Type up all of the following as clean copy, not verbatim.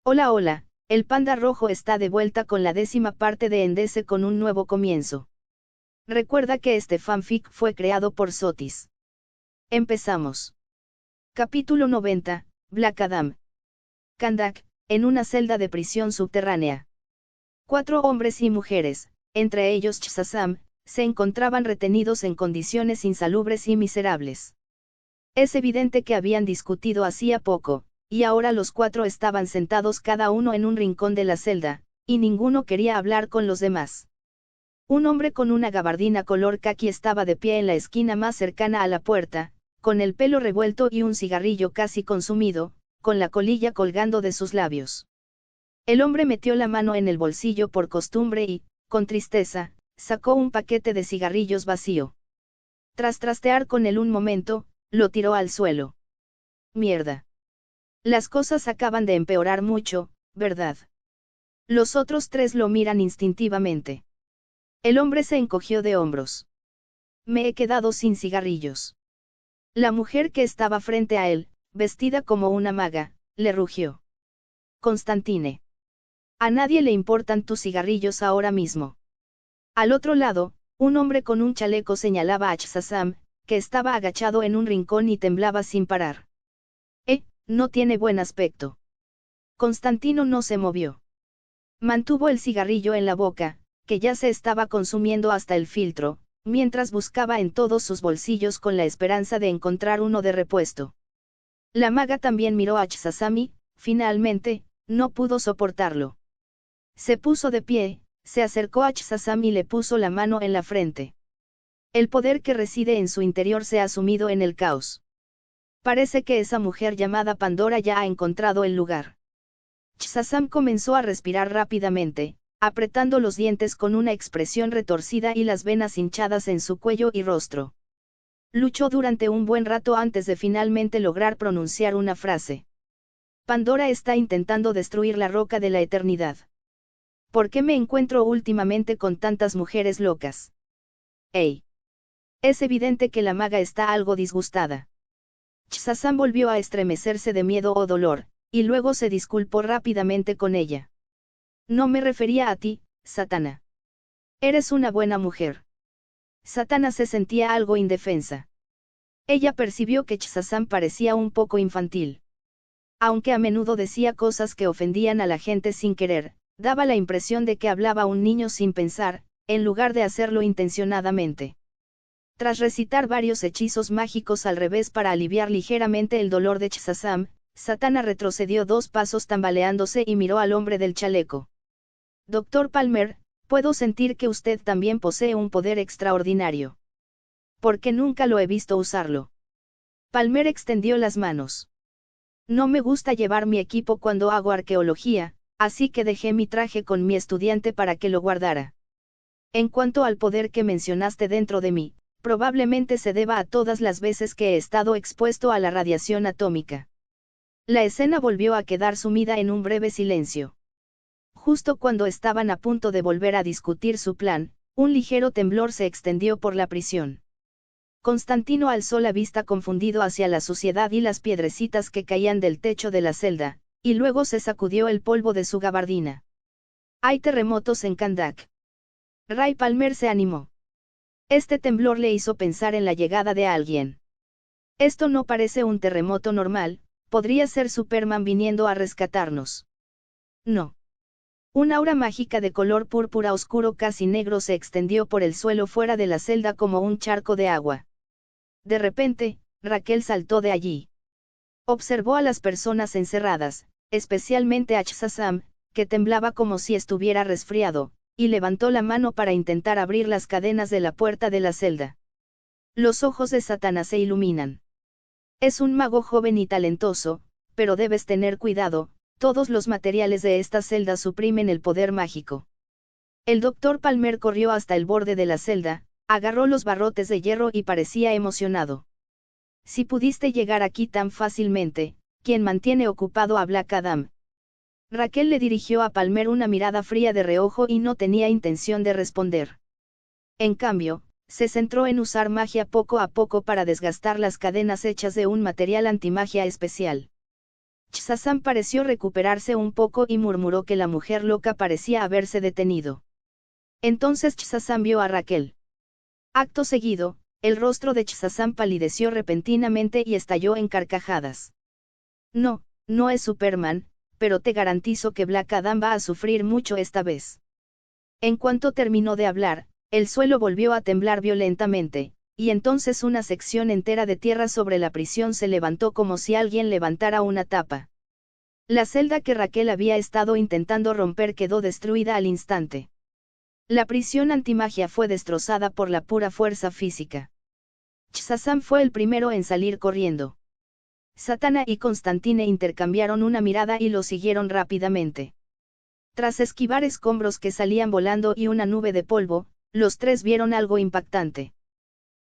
Hola, hola, el panda rojo está de vuelta con la 10ª parte de Endese con un nuevo comienzo. Recuerda que este fanfic fue creado por Sotis. Empezamos. Capítulo 90, Black Adam. Kandak, en una celda de prisión subterránea. 4 hombres y mujeres, entre ellos Shazam, se encontraban retenidos en condiciones insalubres y miserables. Es evidente que habían discutido hacía poco, y ahora los 4 estaban sentados cada uno en un rincón de la celda, y ninguno quería hablar con los demás. Un hombre con una gabardina color caqui estaba de pie en la esquina más cercana a la puerta, con el pelo revuelto y un cigarrillo casi consumido, con la colilla colgando de sus labios. El hombre metió la mano en el bolsillo por costumbre y, con tristeza, sacó un paquete de cigarrillos vacío. Tras trastear con él un momento, lo tiró al suelo. Mierda. Las cosas acaban de empeorar mucho, ¿verdad? Los otros 3 lo miran instintivamente. El hombre se encogió de hombros. Me he quedado sin cigarrillos. La mujer que estaba frente a él, vestida como una maga, le rugió. Constantine. A nadie le importan tus cigarrillos ahora mismo. Al otro lado, un hombre con un chaleco señalaba a Shazam, que estaba agachado en un rincón y temblaba sin parar. No tiene buen aspecto. Constantino no se movió. Mantuvo el cigarrillo en la boca, que ya se estaba consumiendo hasta el filtro, mientras buscaba en todos sus bolsillos con la esperanza de encontrar uno de repuesto. La maga también miró a Shazam y, finalmente, no pudo soportarlo. Se puso de pie, se acercó a Shazam y le puso la mano en la frente. El poder que reside en su interior se ha sumido en el caos. Parece que esa mujer llamada Pandora ya ha encontrado el lugar. Shazam comenzó a respirar rápidamente, apretando los dientes con una expresión retorcida y las venas hinchadas en su cuello y rostro. Luchó durante un buen rato antes de finalmente lograr pronunciar una frase. Pandora está intentando destruir la roca de la eternidad. ¿Por qué me encuentro últimamente con tantas mujeres locas? ¡Ey! Es evidente que la maga está algo disgustada. Shazam volvió a estremecerse de miedo o dolor, y luego se disculpó rápidamente con ella. No me refería a ti, Satana. Eres una buena mujer. Satana se sentía algo indefensa. Ella percibió que Shazam parecía un poco infantil. Aunque a menudo decía cosas que ofendían a la gente sin querer, daba la impresión de que hablaba un niño sin pensar, en lugar de hacerlo intencionadamente. Tras recitar varios hechizos mágicos al revés para aliviar ligeramente el dolor de Shazam, Satana retrocedió 2 pasos tambaleándose y miró al hombre del chaleco. Doctor Palmer, puedo sentir que usted también posee un poder extraordinario. Porque nunca lo he visto usarlo. Palmer extendió las manos. No me gusta llevar mi equipo cuando hago arqueología, así que dejé mi traje con mi estudiante para que lo guardara. En cuanto al poder que mencionaste dentro de mí, probablemente se deba a todas las veces que he estado expuesto a la radiación atómica. La escena volvió a quedar sumida en un breve silencio. Justo cuando estaban a punto de volver a discutir su plan, un ligero temblor se extendió por la prisión. Constantino alzó la vista confundido hacia la suciedad y las piedrecitas que caían del techo de la celda, y luego se sacudió el polvo de su gabardina. Hay terremotos en Kandak. Ray Palmer se animó. Este temblor le hizo pensar en la llegada de alguien. Esto no parece un terremoto normal, podría ser Superman viniendo a rescatarnos. No. Un aura mágica de color púrpura oscuro casi negro se extendió por el suelo fuera de la celda como un charco de agua. De repente, Raquel saltó de allí. Observó a las personas encerradas, especialmente a Shazam, que temblaba como si estuviera resfriado, y levantó la mano para intentar abrir las cadenas de la puerta de la celda. Los ojos de Satana se iluminan. Es un mago joven y talentoso, pero debes tener cuidado, todos los materiales de esta celda suprimen el poder mágico. El doctor Palmer corrió hasta el borde de la celda, agarró los barrotes de hierro y parecía emocionado. Si pudiste llegar aquí tan fácilmente, ¿quién mantiene ocupado a Black Adam? Raquel le dirigió a Palmer una mirada fría de reojo y no tenía intención de responder. En cambio, se centró en usar magia poco a poco para desgastar las cadenas hechas de un material antimagia especial. Shazam pareció recuperarse un poco y murmuró que la mujer loca parecía haberse detenido. Entonces Shazam vio a Raquel. Acto seguido, el rostro de Shazam palideció repentinamente y estalló en carcajadas. No, no es Superman, pero te garantizo que Black Adam va a sufrir mucho esta vez. En cuanto terminó de hablar, el suelo volvió a temblar violentamente, y entonces una sección entera de tierra sobre la prisión se levantó como si alguien levantara una tapa. La celda que Raquel había estado intentando romper quedó destruida al instante. La prisión antimagia fue destrozada por la pura fuerza física. Shazam fue el primero en salir corriendo. Satana y Constantine intercambiaron una mirada y lo siguieron rápidamente. Tras esquivar escombros que salían volando y una nube de polvo, los tres vieron algo impactante.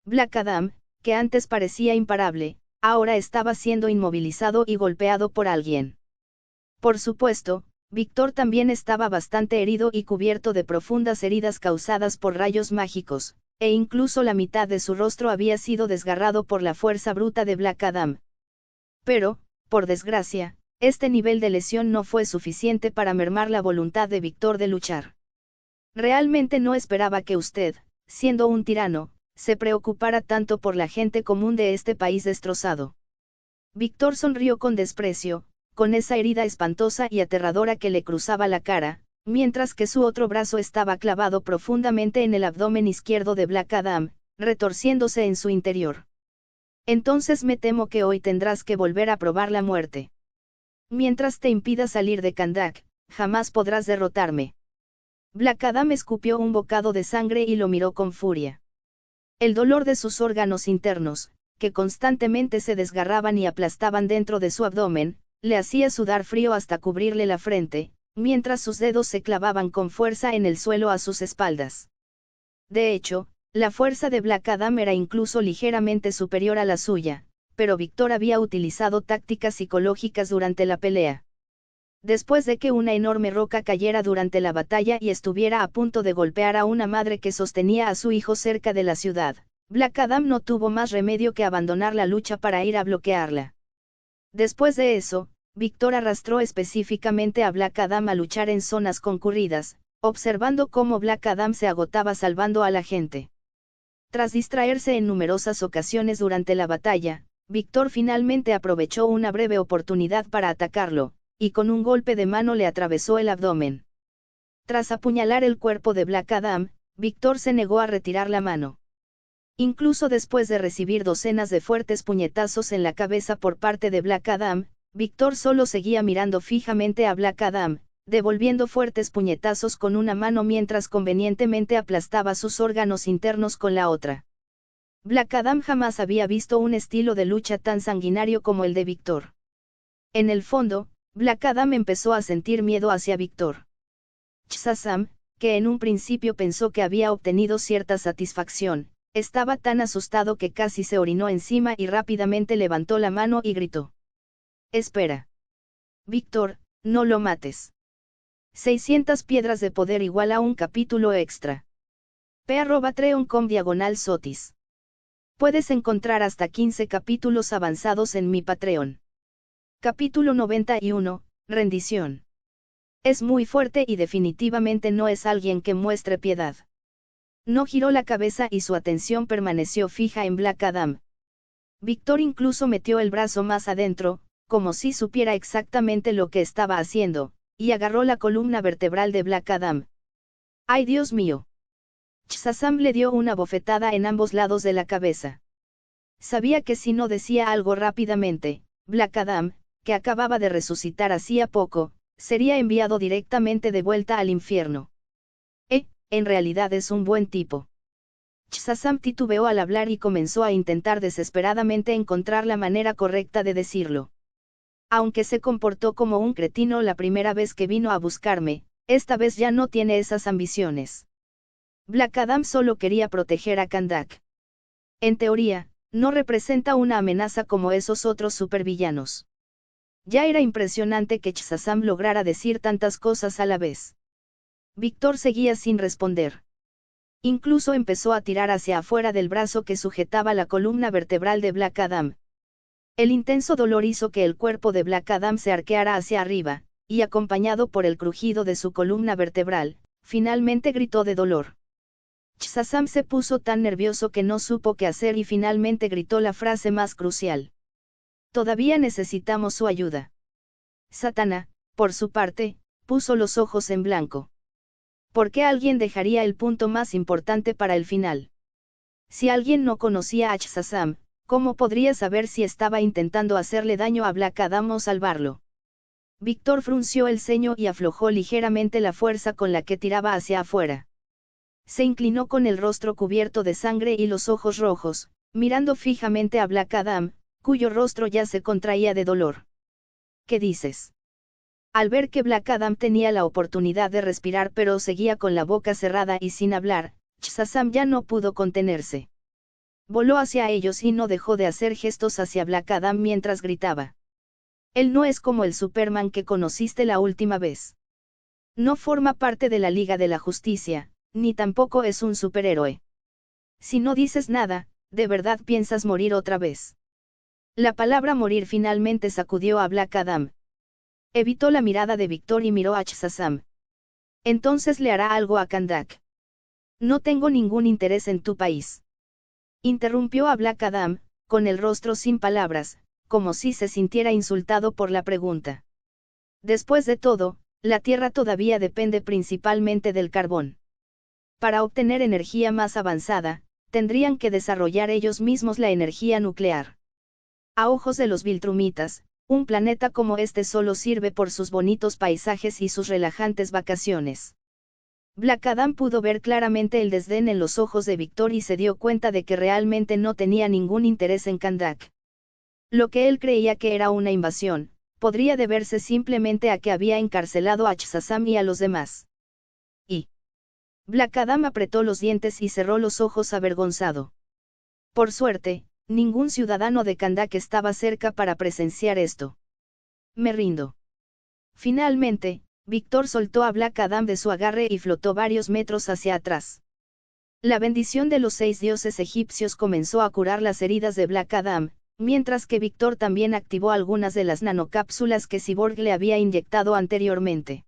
Black Adam, que antes parecía imparable, ahora estaba siendo inmovilizado y golpeado por alguien. Por supuesto, Víctor también estaba bastante herido y cubierto de profundas heridas causadas por rayos mágicos, e incluso la mitad de su rostro había sido desgarrado por la fuerza bruta de Black Adam. Pero, por desgracia, este nivel de lesión no fue suficiente para mermar la voluntad de Víctor de luchar. Realmente no esperaba que usted, siendo un tirano, se preocupara tanto por la gente común de este país destrozado. Víctor sonrió con desprecio, con esa herida espantosa y aterradora que le cruzaba la cara, mientras que su otro brazo estaba clavado profundamente en el abdomen izquierdo de Black Adam, retorciéndose en su interior. Entonces me temo que hoy tendrás que volver a probar la muerte. Mientras te impida salir de Kahndaq, jamás podrás derrotarme. Black Adam escupió un bocado de sangre y lo miró con furia. El dolor de sus órganos internos, que constantemente se desgarraban y aplastaban dentro de su abdomen, le hacía sudar frío hasta cubrirle la frente, mientras sus dedos se clavaban con fuerza en el suelo a sus espaldas. De hecho, la fuerza de Black Adam era incluso ligeramente superior a la suya, pero Víctor había utilizado tácticas psicológicas durante la pelea. Después de que una enorme roca cayera durante la batalla y estuviera a punto de golpear a una madre que sostenía a su hijo cerca de la ciudad, Black Adam no tuvo más remedio que abandonar la lucha para ir a bloquearla. Después de eso, Víctor arrastró específicamente a Black Adam a luchar en zonas concurridas, observando cómo Black Adam se agotaba salvando a la gente. Tras distraerse en numerosas ocasiones durante la batalla, Víctor finalmente aprovechó una breve oportunidad para atacarlo, y con un golpe de mano le atravesó el abdomen. Tras apuñalar el cuerpo de Black Adam, Víctor se negó a retirar la mano. Incluso después de recibir docenas de fuertes puñetazos en la cabeza por parte de Black Adam, Víctor solo seguía mirando fijamente a Black Adam, devolviendo fuertes puñetazos con una mano mientras convenientemente aplastaba sus órganos internos con la otra. Black Adam jamás había visto un estilo de lucha tan sanguinario como el de Víctor. En el fondo, Black Adam empezó a sentir miedo hacia Víctor. Shazam, que en un principio pensó que había obtenido cierta satisfacción, estaba tan asustado que casi se orinó encima y rápidamente levantó la mano y gritó. Espera. Víctor, no lo mates. 600 piedras de poder igual a un capítulo extra. p@patreon.com/sotis. Puedes encontrar hasta 15 capítulos avanzados en mi Patreon. Capítulo 91, Rendición. Es muy fuerte y definitivamente no es alguien que muestre piedad. No giró la cabeza y su atención permaneció fija en Black Adam. Víctor incluso metió el brazo más adentro, como si supiera exactamente lo que estaba haciendo, y agarró la columna vertebral de Black Adam. ¡Ay, Dios mío! Shazam le dio una bofetada en ambos lados de la cabeza. Sabía que si no decía algo rápidamente, Black Adam, que acababa de resucitar hacía poco, sería enviado directamente de vuelta al infierno. En realidad es un buen tipo. Shazam titubeó al hablar y comenzó a intentar desesperadamente encontrar la manera correcta de decirlo. Aunque se comportó como un cretino la primera vez que vino a buscarme, esta vez ya no tiene esas ambiciones. Black Adam solo quería proteger a Kahndaq. En teoría, no representa una amenaza como esos otros supervillanos. Ya era impresionante que Shazam lograra decir tantas cosas a la vez. Víctor seguía sin responder. Incluso empezó a tirar hacia afuera del brazo que sujetaba la columna vertebral de Black Adam. El intenso dolor hizo que el cuerpo de Black Adam se arqueara hacia arriba, y acompañado por el crujido de su columna vertebral, finalmente gritó de dolor. Shazam se puso tan nervioso que no supo qué hacer y finalmente gritó la frase más crucial. Todavía necesitamos su ayuda. Zatanna, por su parte, puso los ojos en blanco. ¿Por qué alguien dejaría el punto más importante para el final? Si alguien no conocía a Shazam, ¿cómo podría saber si estaba intentando hacerle daño a Black Adam o salvarlo? Víctor frunció el ceño y aflojó ligeramente la fuerza con la que tiraba hacia afuera. Se inclinó con el rostro cubierto de sangre y los ojos rojos, mirando fijamente a Black Adam, cuyo rostro ya se contraía de dolor. ¿Qué dices? Al ver que Black Adam tenía la oportunidad de respirar pero seguía con la boca cerrada y sin hablar, Shazam ya no pudo contenerse. Voló hacia ellos y no dejó de hacer gestos hacia Black Adam mientras gritaba. Él no es como el Superman que conociste la última vez. No forma parte de la Liga de la Justicia, ni tampoco es un superhéroe. Si no dices nada, ¿de verdad piensas morir otra vez? La palabra morir finalmente sacudió a Black Adam. Evitó la mirada de Víctor y miró a Shazam. Entonces le hará algo a Kahndaq. No tengo ningún interés en tu país. Interrumpió a Black Adam, con el rostro sin palabras, como si se sintiera insultado por la pregunta. Después de todo, la Tierra todavía depende principalmente del carbón. Para obtener energía más avanzada, tendrían que desarrollar ellos mismos la energía nuclear. A ojos de los Viltrumitas, un planeta como este solo sirve por sus bonitos paisajes y sus relajantes vacaciones. Black Adam pudo ver claramente el desdén en los ojos de Víctor y se dio cuenta de que realmente no tenía ningún interés en Kahndaq. Lo que él creía que era una invasión, podría deberse simplemente a que había encarcelado a Shazam y a los demás. Black Adam apretó los dientes y cerró los ojos avergonzado. Por suerte, ningún ciudadano de Kahndaq estaba cerca para presenciar esto. Me rindo. Finalmente, Víctor soltó a Black Adam de su agarre y flotó varios metros hacia atrás. La bendición de los 6 dioses egipcios comenzó a curar las heridas de Black Adam, mientras que Víctor también activó algunas de las nanocápsulas que Cyborg le había inyectado anteriormente.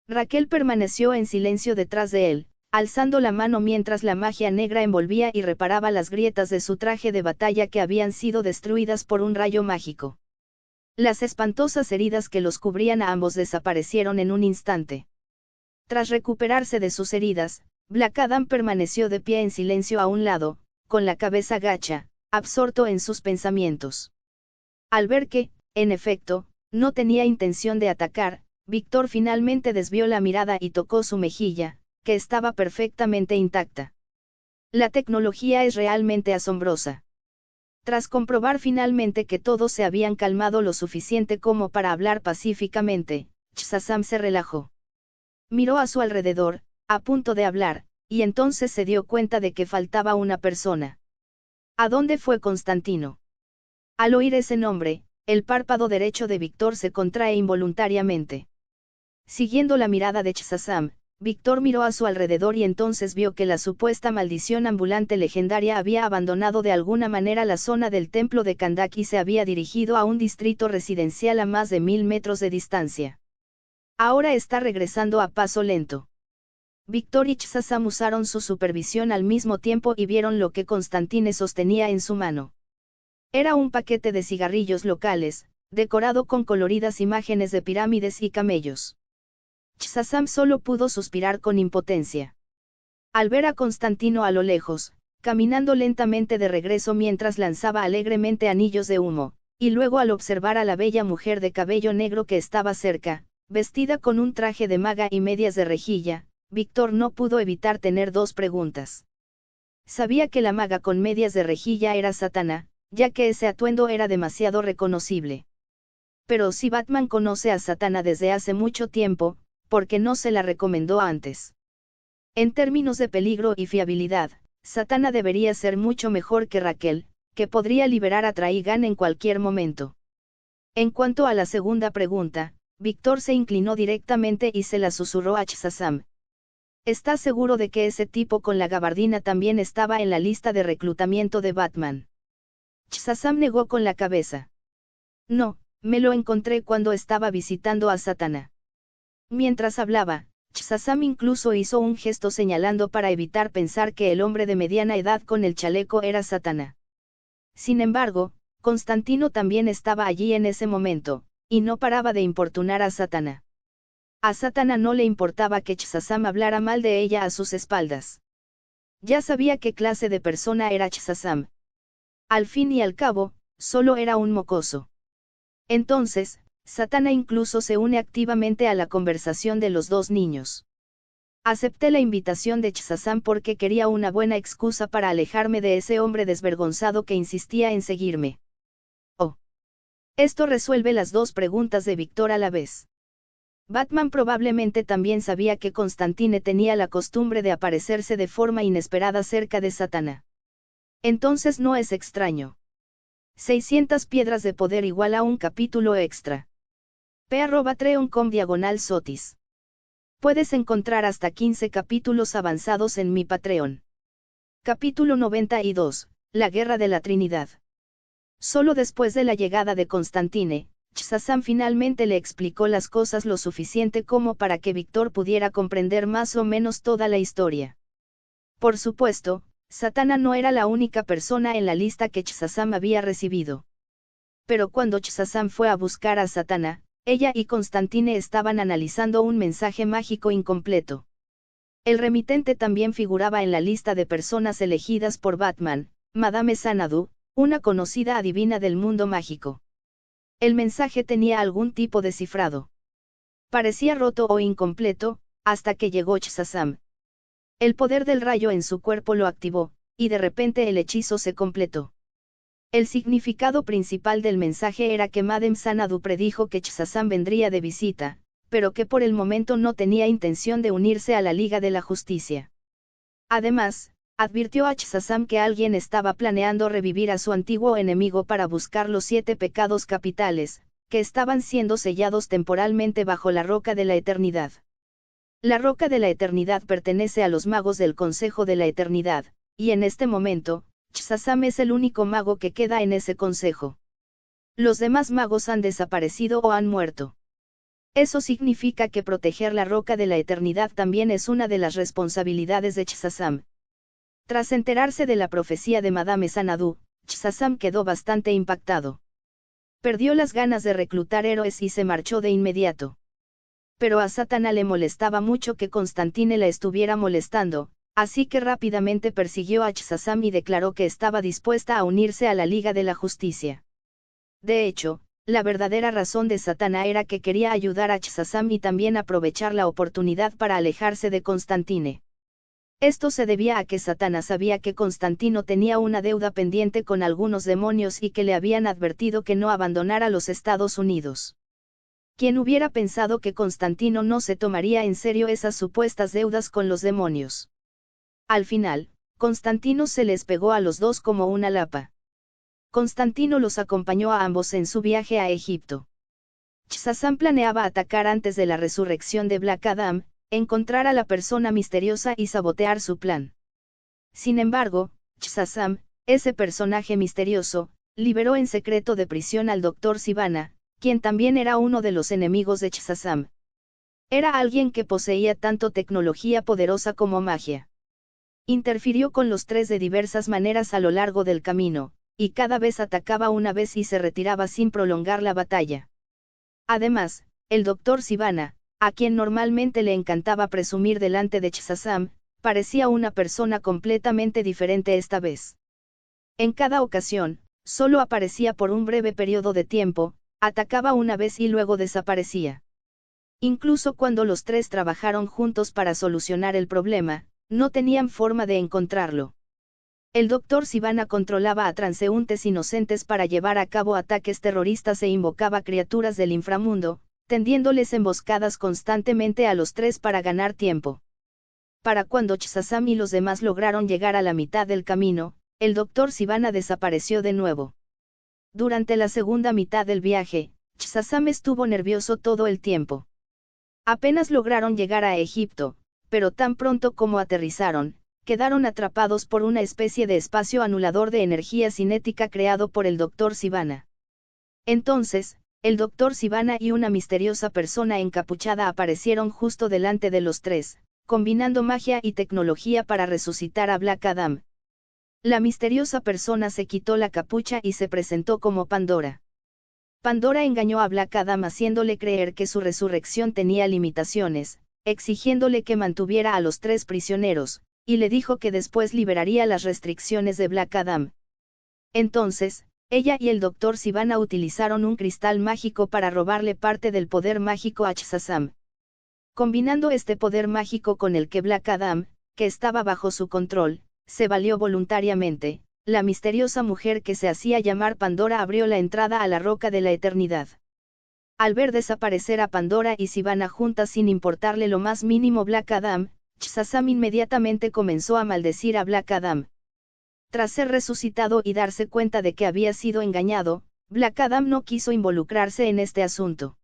Raquel permaneció en silencio detrás de él, alzando la mano mientras la magia negra envolvía y reparaba las grietas de su traje de batalla que habían sido destruidas por un rayo mágico. Las espantosas heridas que los cubrían a ambos desaparecieron en un instante. Tras recuperarse de sus heridas, Black Adam permaneció de pie en silencio a un lado, con la cabeza gacha, absorto en sus pensamientos. Al ver que, en efecto, no tenía intención de atacar, Víctor finalmente desvió la mirada y tocó su mejilla, que estaba perfectamente intacta. La tecnología es realmente asombrosa. Tras comprobar finalmente que todos se habían calmado lo suficiente como para hablar pacíficamente, Shazam se relajó. Miró a su alrededor, a punto de hablar, y entonces se dio cuenta de que faltaba una persona. ¿A dónde fue Constantino? Al oír ese nombre, el párpado derecho de Víctor se contrae involuntariamente. Siguiendo la mirada de Shazam, Víctor miró a su alrededor y entonces vio que la supuesta maldición ambulante legendaria había abandonado de alguna manera la zona del templo de Kahndaq y se había dirigido a un distrito residencial a más de 1000 metros de distancia. Ahora está regresando a paso lento. Víctor y Shazam usaron su supervisión al mismo tiempo y vieron lo que Constantine sostenía en su mano. Era un paquete de cigarrillos locales, decorado con coloridas imágenes de pirámides y camellos. Shazam solo pudo suspirar con impotencia. Al ver a Constantino a lo lejos, caminando lentamente de regreso mientras lanzaba alegremente anillos de humo, y luego al observar a la bella mujer de cabello negro que estaba cerca, vestida con un traje de maga y medias de rejilla, Víctor no pudo evitar tener dos preguntas. Sabía que la maga con medias de rejilla era Zatanna, ya que ese atuendo era demasiado reconocible. Pero si Batman conoce a Zatanna desde hace mucho tiempo, ¿por qué no se la recomendó antes? En términos de peligro y fiabilidad, Zatanna debería ser mucho mejor que Raquel, que podría liberar a Trigon en cualquier momento. En cuanto a la segunda pregunta, Víctor se inclinó directamente y se la susurró a Shazam. ¿Estás seguro de que ese tipo con la gabardina también estaba en la lista de reclutamiento de Batman? Shazam negó con la cabeza. No, me lo encontré cuando estaba visitando a Zatanna. Mientras hablaba, Shazam incluso hizo un gesto señalando para evitar pensar que el hombre de mediana edad con el chaleco era Zatanna. Sin embargo, Constantino también estaba allí en ese momento, y no paraba de importunar a Zatanna. A Zatanna no le importaba que Shazam hablara mal de ella a sus espaldas. Ya sabía qué clase de persona era Shazam. Al fin y al cabo, solo era un mocoso. Entonces, Zatanna incluso se une activamente a la conversación de los dos niños. Acepté la invitación de Shazam porque quería una buena excusa para alejarme de ese hombre desvergonzado que insistía en seguirme. Oh. Esto resuelve las dos preguntas de Víctor a la vez. Batman probablemente también sabía que Constantine tenía la costumbre de aparecerse de forma inesperada cerca de Zatanna. Entonces no es extraño. 600 piedras de poder igual a un capítulo extra. p@patreon.com/sotis. Puedes encontrar hasta 15 capítulos avanzados en mi Patreon. Capítulo 92, La Guerra de la Trinidad. Solo después de la llegada de Constantine, Shazam finalmente le explicó las cosas lo suficiente como para que Víctor pudiera comprender más o menos toda la historia. Por supuesto, Zatanna no era la única persona en la lista que Shazam había recibido. Pero cuando Shazam fue a buscar a Zatanna, ella y Constantine estaban analizando un mensaje mágico incompleto. El remitente también figuraba en la lista de personas elegidas por Batman, Madame Xanadu, una conocida adivina del mundo mágico. El mensaje tenía algún tipo de cifrado. Parecía roto o incompleto, hasta que llegó Shazam. El poder del rayo en su cuerpo lo activó, y de repente el hechizo se completó. El significado principal del mensaje era que Madame Xanadu predijo que Shazam vendría de visita, pero que por el momento no tenía intención de unirse a la Liga de la Justicia. Además, advirtió a Shazam que alguien estaba planeando revivir a su antiguo enemigo para buscar los 7 pecados capitales, que estaban siendo sellados temporalmente bajo la Roca de la Eternidad. La Roca de la Eternidad pertenece a los magos del Consejo de la Eternidad, y en este momento, Shazam es el único mago que queda en ese consejo. Los demás magos han desaparecido o han muerto. Eso significa que proteger la Roca de la Eternidad también es una de las responsabilidades de Shazam. Tras enterarse de la profecía de Madame Xanadu, Shazam quedó bastante impactado. Perdió las ganas de reclutar héroes y se marchó de inmediato. Pero a Zatanna le molestaba mucho que Constantine la estuviera molestando, así que rápidamente persiguió a Shazam y declaró que estaba dispuesta a unirse a la Liga de la Justicia. De hecho, la verdadera razón de Zatanna era que quería ayudar a Shazam y también aprovechar la oportunidad para alejarse de Constantine. Esto se debía a que Zatanna sabía que Constantino tenía una deuda pendiente con algunos demonios y que le habían advertido que no abandonara los Estados Unidos. ¿Quién hubiera pensado que Constantino no se tomaría en serio esas supuestas deudas con los demonios? Al final, Constantino se les pegó a los dos como una lapa. Constantino los acompañó a ambos en su viaje a Egipto. Shazam planeaba atacar antes de la resurrección de Black Adam, encontrar a la persona misteriosa y sabotear su plan. Sin embargo, Shazam, ese personaje misterioso, liberó en secreto de prisión al Dr. Sivana, quien también era uno de los enemigos de Shazam. Era alguien que poseía tanto tecnología poderosa como magia. Interfirió con los tres de diversas maneras a lo largo del camino, y cada vez atacaba una vez y se retiraba sin prolongar la batalla. Además, el Dr. Sivana, a quien normalmente le encantaba presumir delante de Shazam, parecía una persona completamente diferente esta vez. En cada ocasión, solo aparecía por un breve periodo de tiempo, atacaba una vez y luego desaparecía. Incluso cuando los tres trabajaron juntos para solucionar el problema, no tenían forma de encontrarlo. El Dr. Sivana controlaba a transeúntes inocentes para llevar a cabo ataques terroristas e invocaba criaturas del inframundo, tendiéndoles emboscadas constantemente a los tres para ganar tiempo. Para cuando Shazam y los demás lograron llegar a la mitad del camino, el Dr. Sivana desapareció de nuevo. Durante la segunda mitad del viaje, Shazam estuvo nervioso todo el tiempo. Apenas lograron llegar a Egipto, pero tan pronto como aterrizaron, quedaron atrapados por una especie de espacio anulador de energía cinética creado por el Dr. Sivana. Entonces, el doctor Sivana y una misteriosa persona encapuchada aparecieron justo delante de los tres, combinando magia y tecnología para resucitar a Black Adam. La misteriosa persona se quitó la capucha y se presentó como Pandora. Pandora engañó a Black Adam haciéndole creer que su resurrección tenía limitaciones, exigiéndole que mantuviera a los tres prisioneros, y le dijo que después liberaría las restricciones de Black Adam. Entonces, ella y el Dr. Sivana utilizaron un cristal mágico para robarle parte del poder mágico a Shazam. Combinando este poder mágico con el que Black Adam, que estaba bajo su control, se valió voluntariamente, la misteriosa mujer que se hacía llamar Pandora abrió la entrada a la Roca de la Eternidad. Al ver desaparecer a Pandora y Sivana juntas sin importarle lo más mínimo Black Adam, Shazam inmediatamente comenzó a maldecir a Black Adam. Tras ser resucitado y darse cuenta de que había sido engañado, Black Adam no quiso involucrarse en este asunto.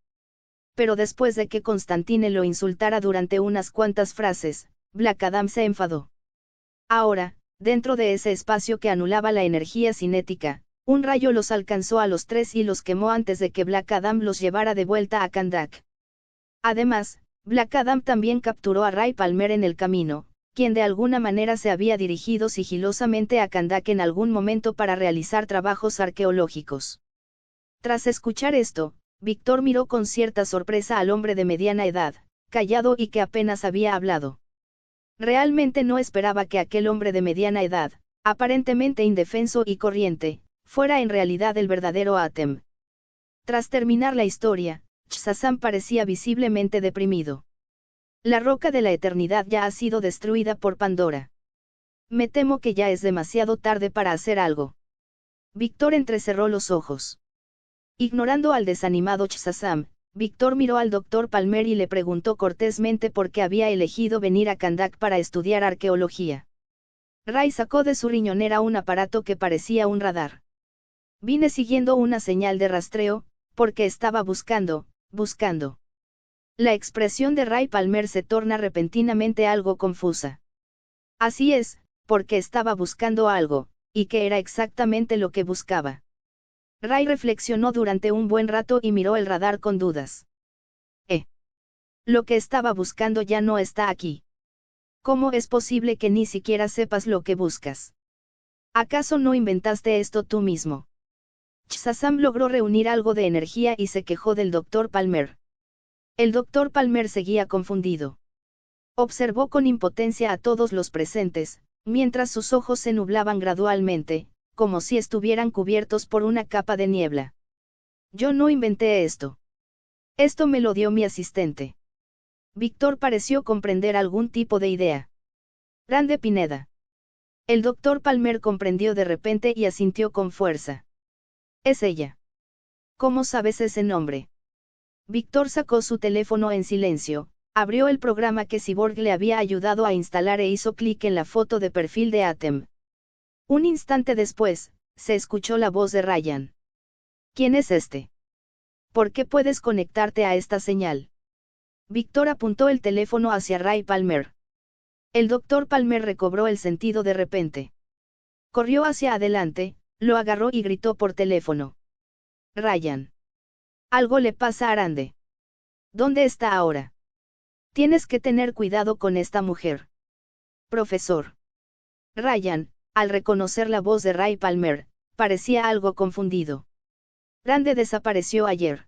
Pero después de que Constantine lo insultara durante unas cuantas frases, Black Adam se enfadó. Ahora, dentro de ese espacio que anulaba la energía cinética, un rayo los alcanzó a los tres y los quemó antes de que Black Adam los llevara de vuelta a Kahndaq. Además, Black Adam también capturó a Ray Palmer en el camino, quien de alguna manera se había dirigido sigilosamente a Kahndaq en algún momento para realizar trabajos arqueológicos. Tras escuchar esto, Víctor miró con cierta sorpresa al hombre de mediana edad, callado y que apenas había hablado. Realmente no esperaba que aquel hombre de mediana edad, aparentemente indefenso y corriente, fuera en realidad el verdadero Atem. Tras terminar la historia, Shazam parecía visiblemente deprimido. La Roca de la Eternidad ya ha sido destruida por Pandora. Me temo que ya es demasiado tarde para hacer algo. Víctor entrecerró los ojos. Ignorando al desanimado Shazam, Víctor miró al Dr. Palmer y le preguntó cortésmente por qué había elegido venir a Kahndaq para estudiar arqueología. Ray sacó de su riñonera un aparato que parecía un radar. Vine siguiendo una señal de rastreo, porque estaba buscando. La expresión de Ray Palmer se torna repentinamente algo confusa. Así es, porque estaba buscando algo, ¿y qué era exactamente lo que buscaba? Ray reflexionó durante un buen rato y miró el radar con dudas. Lo que estaba buscando ya no está aquí. ¿Cómo es posible que ni siquiera sepas lo que buscas? ¿Acaso no inventaste esto tú mismo? Shazam logró reunir algo de energía y se quejó del Dr. Palmer. El Dr. Palmer seguía confundido. Observó con impotencia a todos los presentes, mientras sus ojos se nublaban gradualmente, como si estuvieran cubiertos por una capa de niebla. Yo no inventé esto. Esto me lo dio mi asistente. Víctor pareció comprender algún tipo de idea. Grande Pineda. El Dr. Palmer comprendió de repente y asintió con fuerza. Es ella. ¿Cómo sabes ese nombre? Víctor sacó su teléfono en silencio, abrió el programa que Cyborg le había ayudado a instalar e hizo clic en la foto de perfil de Atem. Un instante después, se escuchó la voz de Ryan. ¿Quién es este? ¿Por qué puedes conectarte a esta señal? Víctor apuntó el teléfono hacia Ray Palmer. El Dr. Palmer recobró el sentido de repente. Corrió hacia adelante, lo agarró y gritó por teléfono. Ryan. Algo le pasa a Arande. ¿Dónde está ahora? Tienes que tener cuidado con esta mujer. Profesor. Ryan, al reconocer la voz de Ray Palmer, parecía algo confundido. Grande desapareció ayer.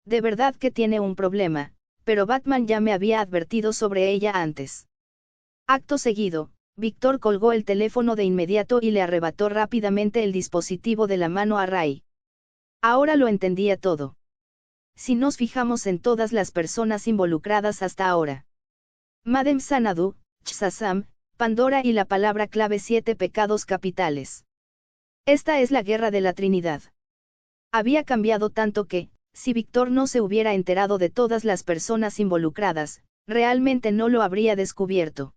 De verdad que tiene un problema, pero Batman ya me había advertido sobre ella antes. Acto seguido, Víctor colgó el teléfono de inmediato y le arrebató rápidamente el dispositivo de la mano a Ray. Ahora lo entendía todo. Si nos fijamos en todas las personas involucradas hasta ahora. Madame Xanadu, Shazam, Pandora y la palabra clave 7 pecados capitales. Esta es la guerra de la Trinidad. Había cambiado tanto que, si Víctor no se hubiera enterado de todas las personas involucradas, realmente no lo habría descubierto.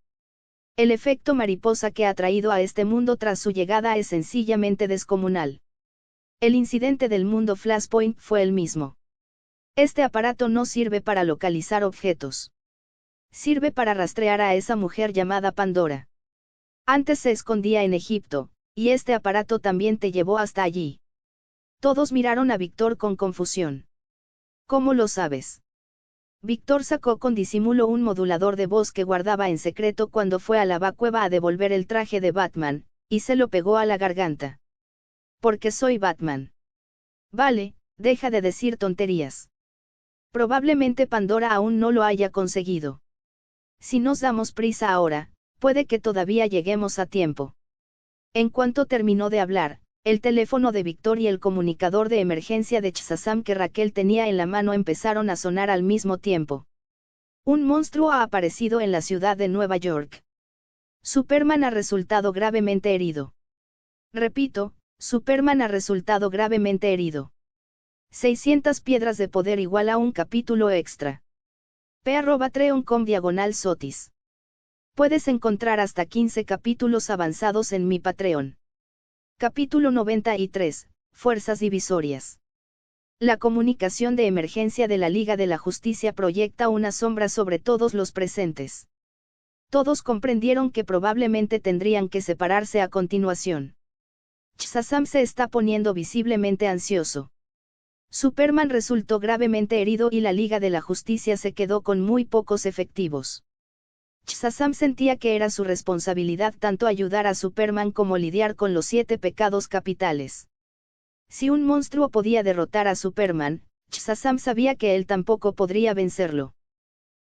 El efecto mariposa que ha traído a este mundo tras su llegada es sencillamente descomunal. El incidente del mundo Flashpoint fue el mismo. Este aparato no sirve para localizar objetos. Sirve para rastrear a esa mujer llamada Pandora. Antes se escondía en Egipto, y este aparato también te llevó hasta allí. Todos miraron a Víctor con confusión. ¿Cómo lo sabes? Víctor sacó con disimulo un modulador de voz que guardaba en secreto cuando fue a la Batcueva a devolver el traje de Batman, y se lo pegó a la garganta. Porque soy Batman. Vale, deja de decir tonterías. Probablemente Pandora aún no lo haya conseguido. Si nos damos prisa ahora, puede que todavía lleguemos a tiempo. En cuanto terminó de hablar, el teléfono de Víctor y el comunicador de emergencia de Shazam que Raquel tenía en la mano empezaron a sonar al mismo tiempo. Un monstruo ha aparecido en la ciudad de Nueva York. Superman ha resultado gravemente herido. Repito, Superman ha resultado gravemente herido. 600 piedras de poder igual a un capítulo extra. p@patreon.com/sotis. Puedes encontrar hasta 15 capítulos avanzados en mi Patreon. Capítulo 93, Fuerzas Divisorias. La comunicación de emergencia de la Liga de la Justicia proyecta una sombra sobre todos los presentes. Todos comprendieron que probablemente tendrían que separarse a continuación. Shazam se está poniendo visiblemente ansioso. Superman resultó gravemente herido y la Liga de la Justicia se quedó con muy pocos efectivos. Shazam sentía que era su responsabilidad tanto ayudar a Superman como lidiar con los 7 pecados capitales. Si un monstruo podía derrotar a Superman, Shazam sabía que él tampoco podría vencerlo.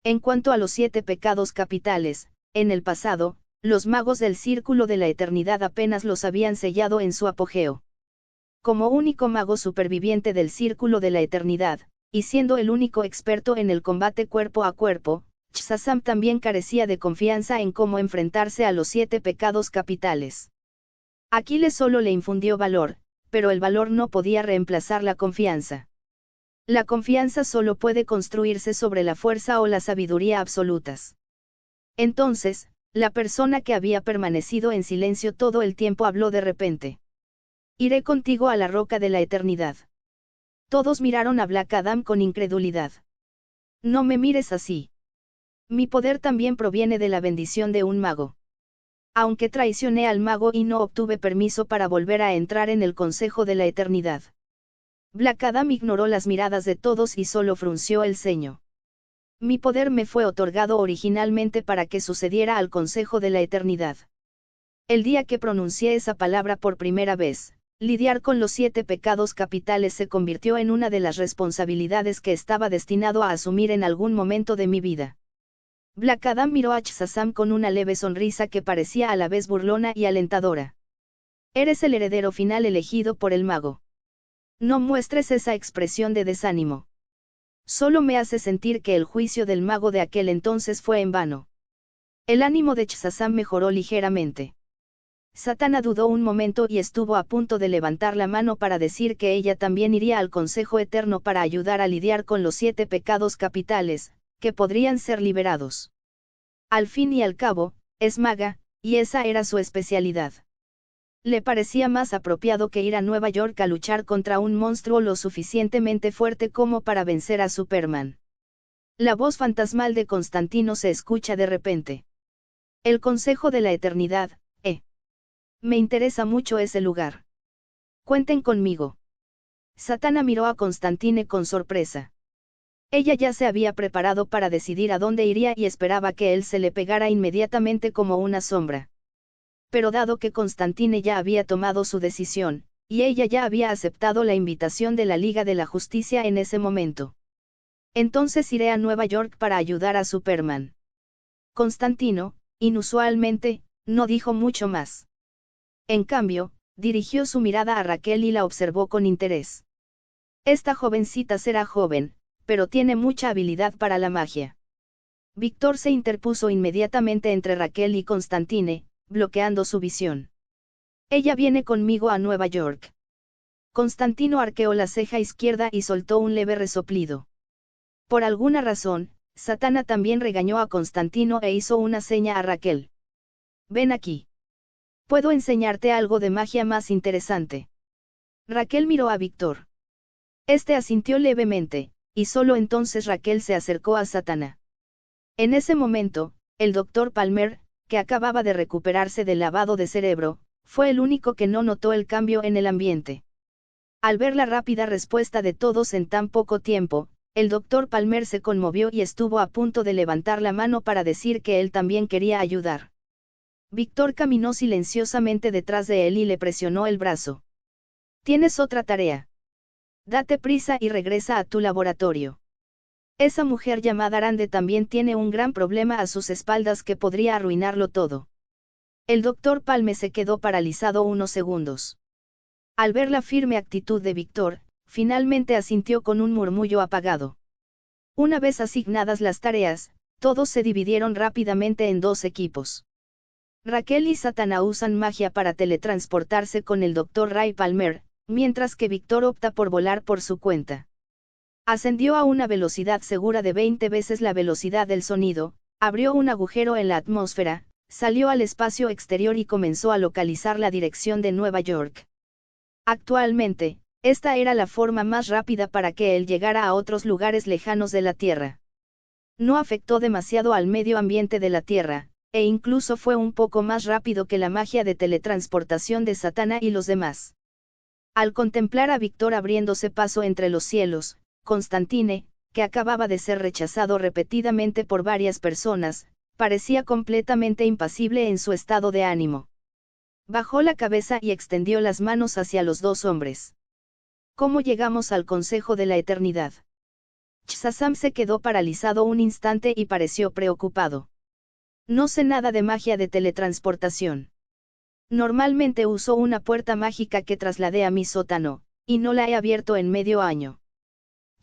En cuanto a los 7 pecados capitales, en el pasado, los magos del Círculo de la Eternidad apenas los habían sellado en su apogeo. Como único mago superviviente del Círculo de la Eternidad, y siendo el único experto en el combate cuerpo a cuerpo, Shazam también carecía de confianza en cómo enfrentarse a los 7 pecados capitales. Aquiles solo le infundió valor, pero el valor no podía reemplazar la confianza. La confianza solo puede construirse sobre la fuerza o la sabiduría absolutas. Entonces, la persona que había permanecido en silencio todo el tiempo habló de repente. Iré contigo a la roca de la eternidad. Todos miraron a Black Adam con incredulidad. No me mires así. Mi poder también proviene de la bendición de un mago. Aunque traicioné al mago y no obtuve permiso para volver a entrar en el Consejo de la Eternidad. Black Adam ignoró las miradas de todos y solo frunció el ceño. Mi poder me fue otorgado originalmente para que sucediera al Consejo de la Eternidad. El día que pronuncié esa palabra por primera vez, lidiar con los 7 pecados capitales se convirtió en una de las responsabilidades que estaba destinado a asumir en algún momento de mi vida. Black Adam miró a Shazam con una leve sonrisa que parecía a la vez burlona y alentadora. Eres el heredero final elegido por el mago. No muestres esa expresión de desánimo. Solo me hace sentir que el juicio del mago de aquel entonces fue en vano. El ánimo de Shazam mejoró ligeramente. Satana dudó un momento y estuvo a punto de levantar la mano para decir que ella también iría al Consejo Eterno para ayudar a lidiar con los 7 pecados capitales, que podrían ser liberados. Al fin y al cabo, es maga, y esa era su especialidad. Le parecía más apropiado que ir a Nueva York a luchar contra un monstruo lo suficientemente fuerte como para vencer a Superman. La voz fantasmal de Constantino se escucha de repente. El Consejo de la Eternidad, Me interesa mucho ese lugar. Cuenten conmigo. Satana miró a Constantine con sorpresa. Ella ya se había preparado para decidir a dónde iría y esperaba que él se le pegara inmediatamente como una sombra. Pero dado que Constantine ya había tomado su decisión, y ella ya había aceptado la invitación de la Liga de la Justicia en ese momento. Entonces iré a Nueva York para ayudar a Superman. Constantino, inusualmente, no dijo mucho más. En cambio, dirigió su mirada a Raquel y la observó con interés. Esta jovencita será joven, pero tiene mucha habilidad para la magia. Víctor se interpuso inmediatamente entre Raquel y Constantine, bloqueando su visión. Ella viene conmigo a Nueva York. Constantino arqueó la ceja izquierda y soltó un leve resoplido. Por alguna razón, Satana también regañó a Constantino e hizo una seña a Raquel. Ven aquí. Puedo enseñarte algo de magia más interesante. Raquel miró a Víctor. Este asintió levemente, y solo entonces Raquel se acercó a Satana. En ese momento, el Dr. Palmer, que acababa de recuperarse del lavado de cerebro, fue el único que no notó el cambio en el ambiente. Al ver la rápida respuesta de todos en tan poco tiempo, el doctor Palmer se conmovió y estuvo a punto de levantar la mano para decir que él también quería ayudar. Víctor caminó silenciosamente detrás de él y le presionó el brazo. «Tienes otra tarea. Date prisa y regresa a tu laboratorio. Esa mujer llamada Rande también tiene un gran problema a sus espaldas que podría arruinarlo todo». El doctor Palmer se quedó paralizado unos segundos. Al ver la firme actitud de Víctor, finalmente asintió con un murmullo apagado. Una vez asignadas las tareas, todos se dividieron rápidamente en dos equipos. Raquel y Satana usan magia para teletransportarse con el Dr. Ray Palmer, mientras que Víctor opta por volar por su cuenta. Ascendió a una velocidad segura de 20 veces la velocidad del sonido, abrió un agujero en la atmósfera, salió al espacio exterior y comenzó a localizar la dirección de Nueva York. Actualmente, esta era la forma más rápida para que él llegara a otros lugares lejanos de la Tierra. No afectó demasiado al medio ambiente de la Tierra, e incluso fue un poco más rápido que la magia de teletransportación de Satana y los demás. Al contemplar a Víctor abriéndose paso entre los cielos, Constantine, que acababa de ser rechazado repetidamente por varias personas, parecía completamente impasible en su estado de ánimo. Bajó la cabeza y extendió las manos hacia los dos hombres. ¿Cómo llegamos al Consejo de la Eternidad? Shazam se quedó paralizado un instante y pareció preocupado. No sé nada de magia de teletransportación. Normalmente uso una puerta mágica que trasladé a mi sótano, y no la he abierto en medio año.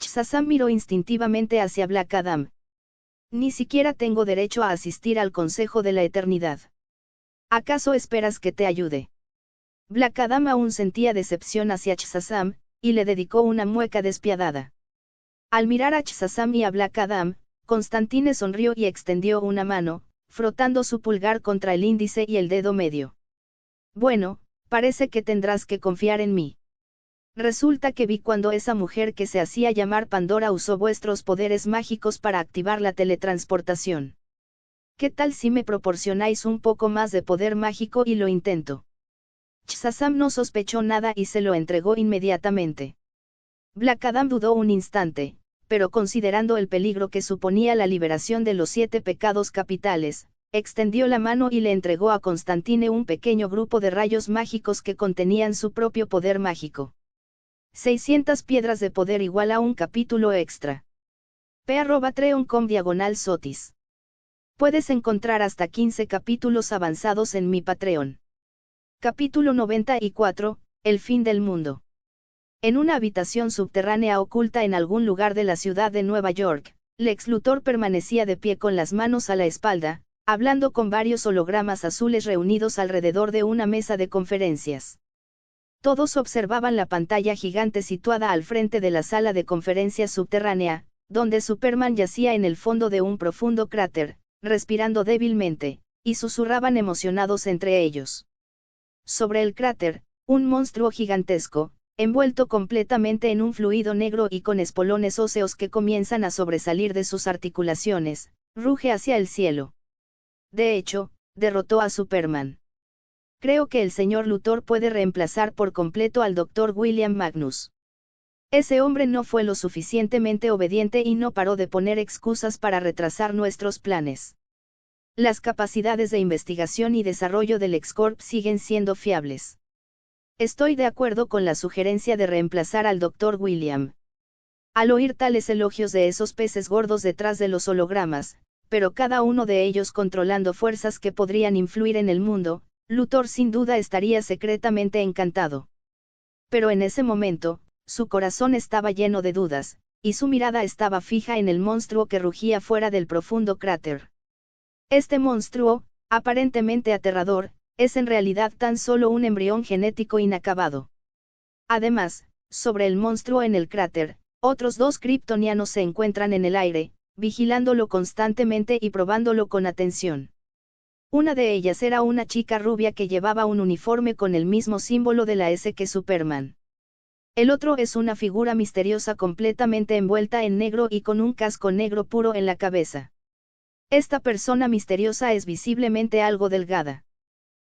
Shazam miró instintivamente hacia Black Adam. Ni siquiera tengo derecho a asistir al Consejo de la Eternidad. ¿Acaso esperas que te ayude? Black Adam aún sentía decepción hacia Shazam, y le dedicó una mueca despiadada. Al mirar a Shazam y a Black Adam, Constantine sonrió y extendió una mano, frotando su pulgar contra el índice y el dedo medio. Bueno, parece que tendrás que confiar en mí. Resulta que vi cuando esa mujer que se hacía llamar Pandora usó vuestros poderes mágicos para activar la teletransportación. ¿Qué tal si me proporcionáis un poco más de poder mágico y lo intento? Shazam no sospechó nada y se lo entregó inmediatamente. Black Adam dudó un instante, pero considerando el peligro que suponía la liberación de los 7 pecados capitales, extendió la mano y le entregó a Constantine un pequeño grupo de rayos mágicos que contenían su propio poder mágico. 600 piedras de poder igual a un capítulo extra. p@patreon.com/sotis. Puedes encontrar hasta 15 capítulos avanzados en mi Patreon. Capítulo 94, El fin del mundo. En una habitación subterránea oculta en algún lugar de la ciudad de Nueva York, Lex Luthor permanecía de pie con las manos a la espalda, hablando con varios hologramas azules reunidos alrededor de una mesa de conferencias. Todos observaban la pantalla gigante situada al frente de la sala de conferencias subterránea, donde Superman yacía en el fondo de un profundo cráter, respirando débilmente, y susurraban emocionados entre ellos. Sobre el cráter, un monstruo gigantesco, envuelto completamente en un fluido negro y con espolones óseos que comienzan a sobresalir de sus articulaciones, ruge hacia el cielo. De hecho, derrotó a Superman. Creo que el señor Luthor puede reemplazar por completo al Dr. William Magnus. Ese hombre no fue lo suficientemente obediente y no paró de poner excusas para retrasar nuestros planes. Las capacidades de investigación y desarrollo del X-Corp siguen siendo fiables. Estoy de acuerdo con la sugerencia de reemplazar al Dr. William. Al oír tales elogios de esos peces gordos detrás de los hologramas, pero cada uno de ellos controlando fuerzas que podrían influir en el mundo, Luthor sin duda estaría secretamente encantado. Pero en ese momento, su corazón estaba lleno de dudas, y su mirada estaba fija en el monstruo que rugía fuera del profundo cráter. Este monstruo, aparentemente aterrador, es en realidad tan solo un embrión genético inacabado. Además, sobre el monstruo en el cráter, otros 2 kryptonianos se encuentran en el aire, vigilándolo constantemente y probándolo con atención. Una de ellas era una chica rubia que llevaba un uniforme con el mismo símbolo de la S que Superman. El otro es una figura misteriosa completamente envuelta en negro y con un casco negro puro en la cabeza. Esta persona misteriosa es visiblemente algo delgada.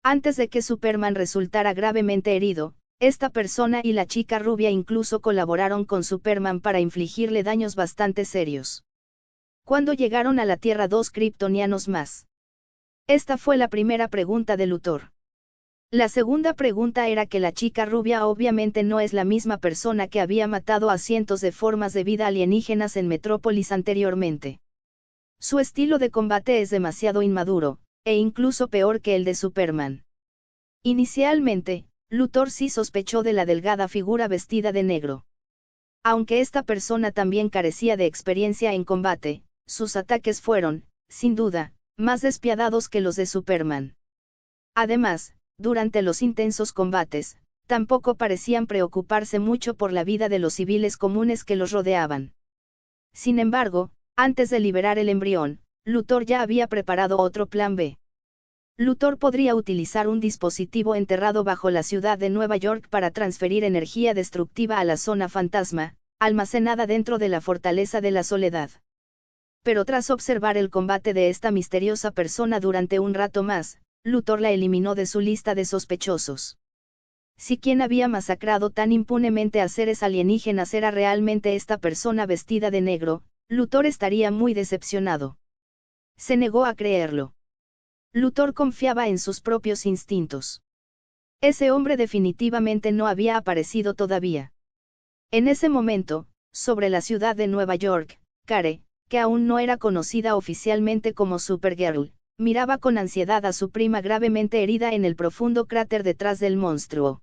Antes de que Superman resultara gravemente herido, Esta persona y la chica rubia incluso colaboraron con Superman para infligirle daños bastante serios. Cuando llegaron a la Tierra 2 kryptonianos más. Esta fue la primera pregunta de Luthor. La segunda pregunta era que la chica rubia obviamente no es la misma persona que había matado a cientos de formas de vida alienígenas en Metrópolis anteriormente. Su estilo de combate es demasiado inmaduro, e incluso peor que el de Superman. Inicialmente, Luthor sí sospechó de la delgada figura vestida de negro. Aunque esta persona también carecía de experiencia en combate, sus ataques fueron, sin duda, más despiadados que los de Superman. Además, durante los intensos combates, tampoco parecían preocuparse mucho por la vida de los civiles comunes que los rodeaban. Sin embargo, antes de liberar el embrión, Luthor ya había preparado otro plan B. Luthor podría utilizar un dispositivo enterrado bajo la ciudad de Nueva York para transferir energía destructiva a la zona fantasma, almacenada dentro de la Fortaleza de la Soledad. Pero tras observar el combate de esta misteriosa persona durante un rato más, Luthor la eliminó de su lista de sospechosos. Si quien había masacrado tan impunemente a seres alienígenas era realmente esta persona vestida de negro, Luthor estaría muy decepcionado. Se negó a creerlo. Luthor confiaba en sus propios instintos. Ese hombre definitivamente no había aparecido todavía. En ese momento, sobre la ciudad de Nueva York, Kare, que aún no era conocida oficialmente como Supergirl, miraba con ansiedad a su prima gravemente herida en el profundo cráter detrás del monstruo.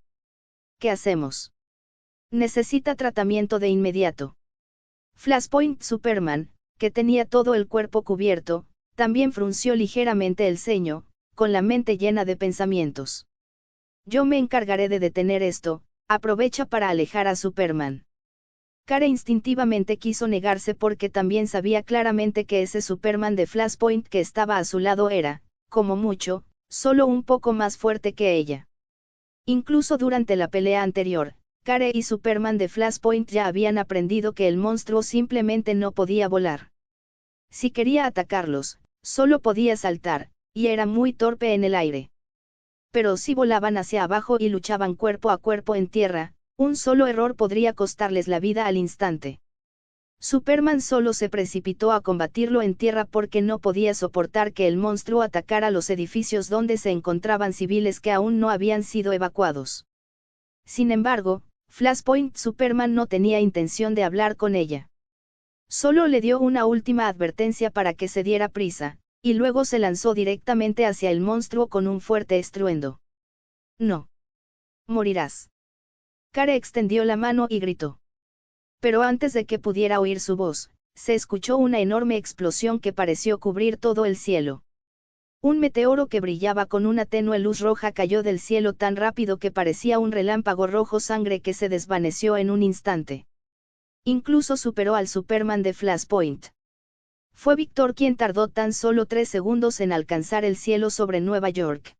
¿Qué hacemos? Necesita tratamiento de inmediato. Flashpoint Superman, que tenía todo el cuerpo cubierto, también frunció ligeramente el ceño, con la mente llena de pensamientos. Yo me encargaré de detener esto, aprovecha para alejar a Superman. Kare instintivamente quiso negarse porque también sabía claramente que ese Superman de Flashpoint que estaba a su lado era, como mucho, solo un poco más fuerte que ella. Incluso durante la pelea anterior, Kare y Superman de Flashpoint ya habían aprendido que el monstruo simplemente no podía volar. Si quería atacarlos, solo podía saltar, y era muy torpe en el aire. Pero si volaban hacia abajo y luchaban cuerpo a cuerpo en tierra, un solo error podría costarles la vida al instante. Superman solo se precipitó a combatirlo en tierra porque no podía soportar que el monstruo atacara los edificios donde se encontraban civiles que aún no habían sido evacuados. Sin embargo, Flashpoint Superman no tenía intención de hablar con ella. Solo le dio una última advertencia para que se diera prisa, y luego se lanzó directamente hacia el monstruo con un fuerte estruendo. No. Morirás. Kare extendió la mano y gritó. Pero antes de que pudiera oír su voz, se escuchó una enorme explosión que pareció cubrir todo el cielo. Un meteoro que brillaba con una tenue luz roja cayó del cielo tan rápido que parecía un relámpago rojo sangre que se desvaneció en un instante. Incluso superó al Superman de Flashpoint. Fue Victor quien tardó tan solo 3 segundos en alcanzar el cielo sobre Nueva York.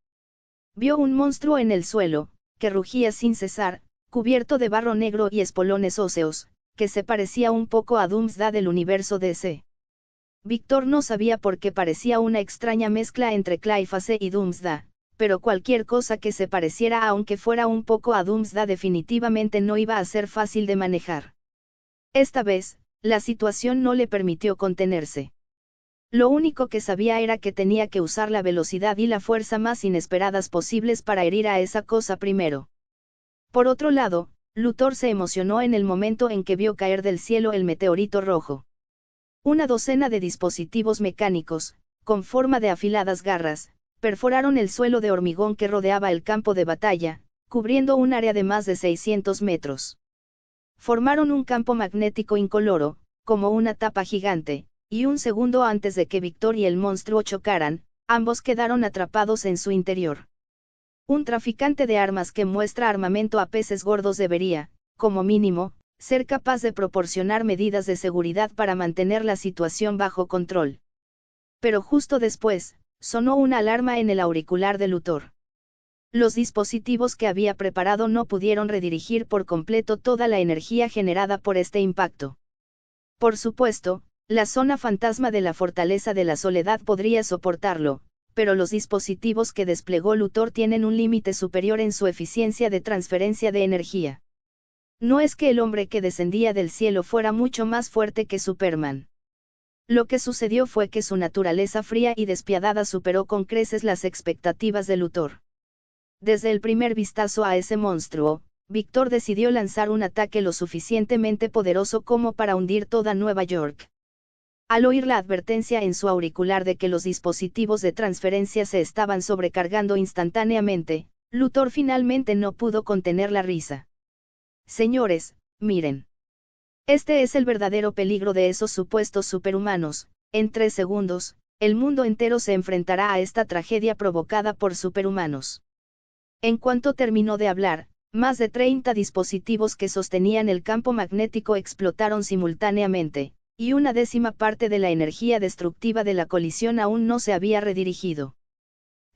Vio un monstruo en el suelo, que rugía sin cesar, cubierto de barro negro y espolones óseos, que se parecía un poco a Doomsday del universo DC. Victor no sabía por qué parecía una extraña mezcla entre Clayface y Doomsday, pero cualquier cosa que se pareciera aunque fuera un poco a Doomsday definitivamente no iba a ser fácil de manejar. Esta vez, la situación no le permitió contenerse. Lo único que sabía era que tenía que usar la velocidad y la fuerza más inesperadas posibles para herir a esa cosa primero. Por otro lado, Luthor se emocionó en el momento en que vio caer del cielo el meteorito rojo. Una docena de dispositivos mecánicos, con forma de afiladas garras, perforaron el suelo de hormigón que rodeaba el campo de batalla, cubriendo un área de más de 600 metros. Formaron un campo magnético incoloro, como una tapa gigante, y un segundo antes de que Victor y el monstruo chocaran, ambos quedaron atrapados en su interior. Un traficante de armas que muestra armamento a peces gordos debería, como mínimo, ser capaz de proporcionar medidas de seguridad para mantener la situación bajo control. Pero justo después, sonó una alarma en el auricular de Luthor. Los dispositivos que había preparado no pudieron redirigir por completo toda la energía generada por este impacto. Por supuesto, la zona fantasma de la Fortaleza de la Soledad podría soportarlo, pero los dispositivos que desplegó Luthor tienen un límite superior en su eficiencia de transferencia de energía. No es que el hombre que descendía del cielo fuera mucho más fuerte que Superman. Lo que sucedió fue que su naturaleza fría y despiadada superó con creces las expectativas de Luthor. Desde el primer vistazo a ese monstruo, Victor decidió lanzar un ataque lo suficientemente poderoso como para hundir toda Nueva York. Al oír la advertencia en su auricular de que los dispositivos de transferencia se estaban sobrecargando instantáneamente, Luthor finalmente no pudo contener la risa. Señores, miren. Este es el verdadero peligro de esos supuestos superhumanos. En 3 segundos, el mundo entero se enfrentará a esta tragedia provocada por superhumanos. En cuanto terminó de hablar, más de 30 dispositivos que sostenían el campo magnético explotaron simultáneamente, y 1/10 parte de la energía destructiva de la colisión aún no se había redirigido.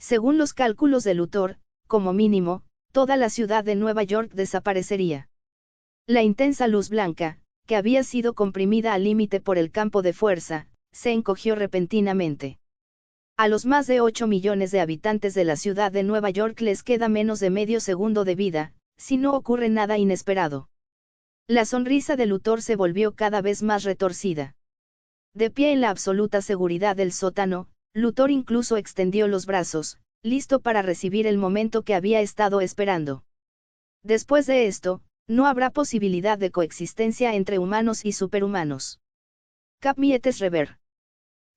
Según los cálculos de Luthor, como mínimo, toda la ciudad de Nueva York desaparecería. La intensa luz blanca, que había sido comprimida al límite por el campo de fuerza, se encogió repentinamente. A los más de 8 millones de habitantes de la ciudad de Nueva York les queda menos de medio segundo de vida, si no ocurre nada inesperado. La sonrisa de Luthor se volvió cada vez más retorcida. De pie en la absoluta seguridad del sótano, Luthor incluso extendió los brazos, listo para recibir el momento que había estado esperando. Después de esto, no habrá posibilidad de coexistencia entre humanos y superhumanos. Cap Mietes Rever.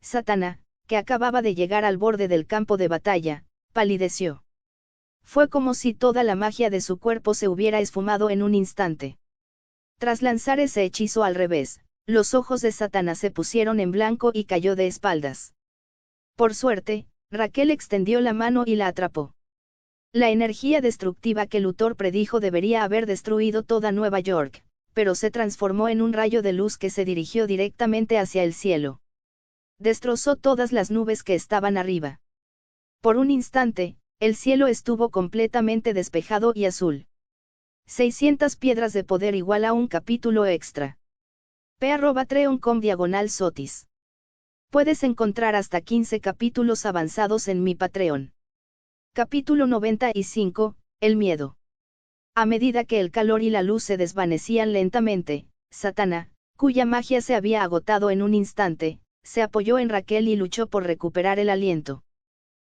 Zatanna, que acababa de llegar al borde del campo de batalla, palideció. Fue como si toda la magia de su cuerpo se hubiera esfumado en un instante. Tras lanzar ese hechizo al revés, los ojos de Zatanna se pusieron en blanco y cayó de espaldas. Por suerte, Raquel extendió la mano y la atrapó. La energía destructiva que Luthor predijo debería haber destruido toda Nueva York, pero se transformó en un rayo de luz que se dirigió directamente hacia el cielo. Destrozó todas las nubes que estaban arriba. Por un instante, el cielo estuvo completamente despejado y azul. 600 piedras de poder igual a un capítulo extra. p@patreon.com/sotis. Puedes encontrar hasta 15 capítulos avanzados en mi Patreon. Capítulo 95, El miedo. A medida que el calor y la luz se desvanecían lentamente, Zatanna, cuya magia se había agotado en un instante, se apoyó en Raquel y luchó por recuperar el aliento.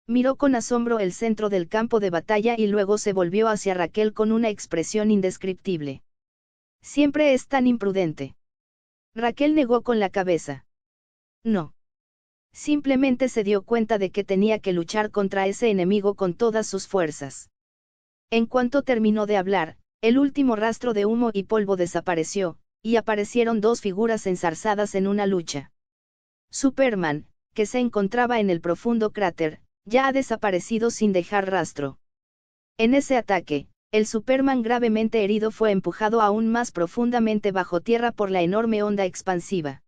Miró con asombro el centro del campo de batalla y luego se volvió hacia Raquel con una expresión indescriptible. Siempre es tan imprudente. Raquel negó con la cabeza. No. Simplemente se dio cuenta de que tenía que luchar contra ese enemigo con todas sus fuerzas. En cuanto terminó de hablar, el último rastro de humo y polvo desapareció, y aparecieron 2 figuras enzarzadas en una lucha. Superman, que se encontraba en el profundo cráter, ya ha desaparecido sin dejar rastro. En ese ataque, el Superman gravemente herido fue empujado aún más profundamente bajo tierra por la enorme onda expansiva.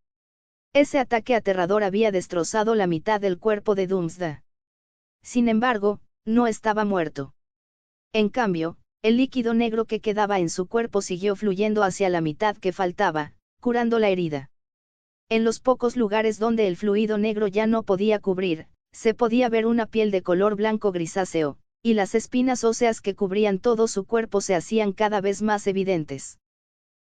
Ese ataque aterrador había destrozado la mitad del cuerpo de Doomsday. Sin embargo, no estaba muerto. En cambio, el líquido negro que quedaba en su cuerpo siguió fluyendo hacia la mitad que faltaba, curando la herida. En los pocos lugares donde el fluido negro ya no podía cubrir, se podía ver una piel de color blanco grisáceo, y las espinas óseas que cubrían todo su cuerpo se hacían cada vez más evidentes.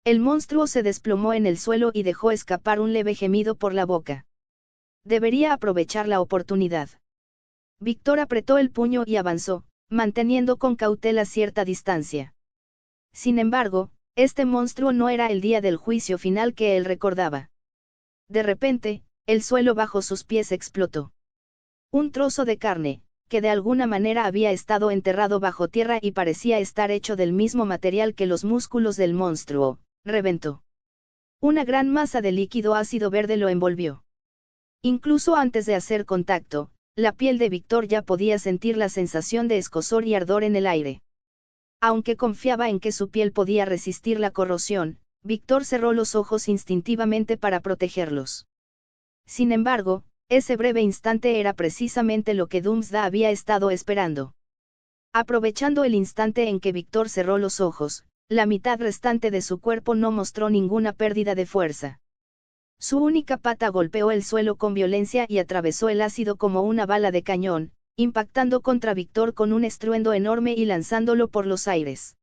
El monstruo se desplomó en el suelo y dejó escapar un leve gemido por la boca. Debería aprovechar la oportunidad. Victor apretó el puño y avanzó, manteniendo con cautela cierta distancia. Sin embargo, este monstruo no era el día del juicio final que él recordaba. De repente, el suelo bajo sus pies explotó. Un trozo de carne, que de alguna manera había estado enterrado bajo tierra y parecía estar hecho del mismo material que los músculos del monstruo, reventó. Una gran masa de líquido ácido verde lo envolvió. Incluso antes de hacer contacto, la piel de Victor ya podía sentir la sensación de escozor y ardor en el aire. Aunque confiaba en que su piel podía resistir la corrosión, Victor cerró los ojos instintivamente para protegerlos. Sin embargo, ese breve instante era precisamente lo que Doomsday había estado esperando. Aprovechando el instante en que Victor cerró los ojos, la mitad restante de su cuerpo no mostró ninguna pérdida de fuerza. Su única pata golpeó el suelo con violencia y atravesó el ácido como una bala de cañón, impactando contra Víctor con un estruendo enorme y lanzándolo por los aires.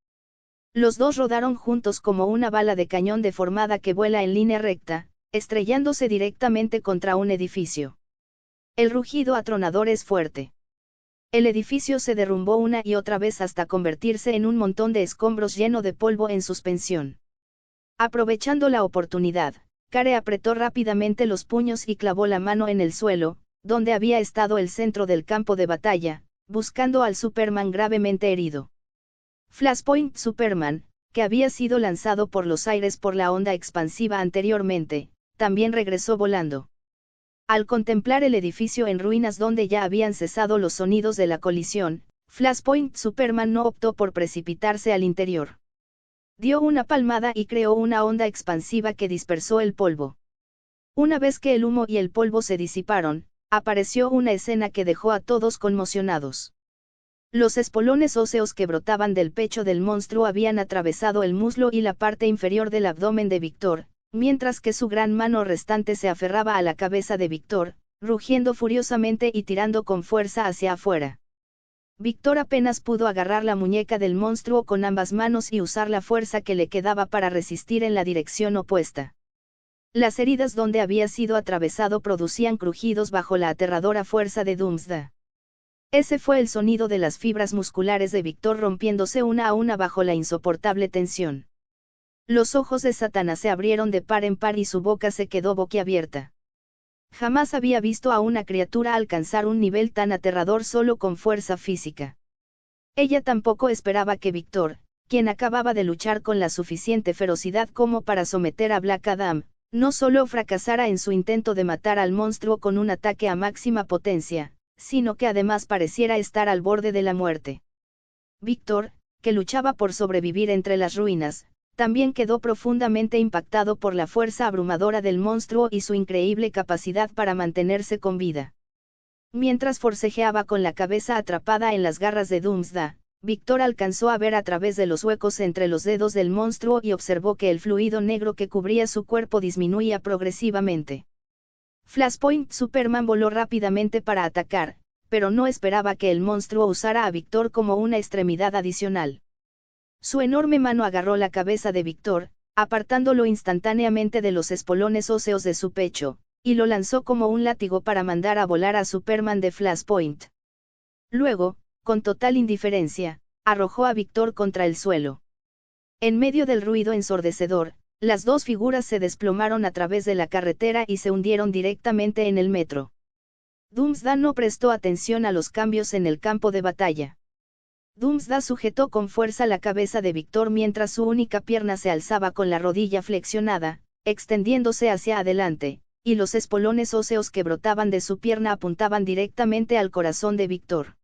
Los dos rodaron juntos como una bala de cañón deformada que vuela en línea recta, estrellándose directamente contra un edificio. El rugido atronador es fuerte. El edificio se derrumbó una y otra vez hasta convertirse en un montón de escombros lleno de polvo en suspensión. Aprovechando la oportunidad, Care apretó rápidamente los puños y clavó la mano en el suelo, donde había estado el centro del campo de batalla, buscando al Superman gravemente herido. Flashpoint Superman, que había sido lanzado por los aires por la onda expansiva anteriormente, también regresó volando. Al contemplar el edificio en ruinas donde ya habían cesado los sonidos de la colisión, Flashpoint Superman no optó por precipitarse al interior. Dio una palmada y creó una onda expansiva que dispersó el polvo. Una vez que el humo y el polvo se disiparon, apareció una escena que dejó a todos conmocionados. Los espolones óseos que brotaban del pecho del monstruo habían atravesado el muslo y la parte inferior del abdomen de Víctor, mientras que su gran mano restante se aferraba a la cabeza de Víctor, rugiendo furiosamente y tirando con fuerza hacia afuera. Víctor apenas pudo agarrar la muñeca del monstruo con ambas manos y usar la fuerza que le quedaba para resistir en la dirección opuesta. Las heridas donde había sido atravesado producían crujidos bajo la aterradora fuerza de Doomsday. Ese fue el sonido de las fibras musculares de Víctor rompiéndose una a una bajo la insoportable tensión. Los ojos de Satana se abrieron de par en par y su boca se quedó boquiabierta. Jamás había visto a una criatura alcanzar un nivel tan aterrador solo con fuerza física. Ella tampoco esperaba que Víctor, quien acababa de luchar con la suficiente ferocidad como para someter a Black Adam, no solo fracasara en su intento de matar al monstruo con un ataque a máxima potencia, sino que además pareciera estar al borde de la muerte. Víctor, que luchaba por sobrevivir entre las ruinas, también quedó profundamente impactado por la fuerza abrumadora del monstruo y su increíble capacidad para mantenerse con vida. Mientras forcejeaba con la cabeza atrapada en las garras de Doomsday, Víctor alcanzó a ver a través de los huecos entre los dedos del monstruo y observó que el fluido negro que cubría su cuerpo disminuía progresivamente. Flashpoint Superman voló rápidamente para atacar, pero no esperaba que el monstruo usara a Víctor como una extremidad adicional. Su enorme mano agarró la cabeza de Víctor, apartándolo instantáneamente de los espolones óseos de su pecho, y lo lanzó como un látigo para mandar a volar a Superman de Flashpoint. Luego, con total indiferencia, arrojó a Víctor contra el suelo. En medio del ruido ensordecedor, las dos figuras se desplomaron a través de la carretera y se hundieron directamente en el metro. Doomsday no prestó atención a los cambios en el campo de batalla. Doomsday sujetó con fuerza la cabeza de Víctor mientras su única pierna se alzaba con la rodilla flexionada, extendiéndose hacia adelante, y los espolones óseos que brotaban de su pierna apuntaban directamente al corazón de Víctor.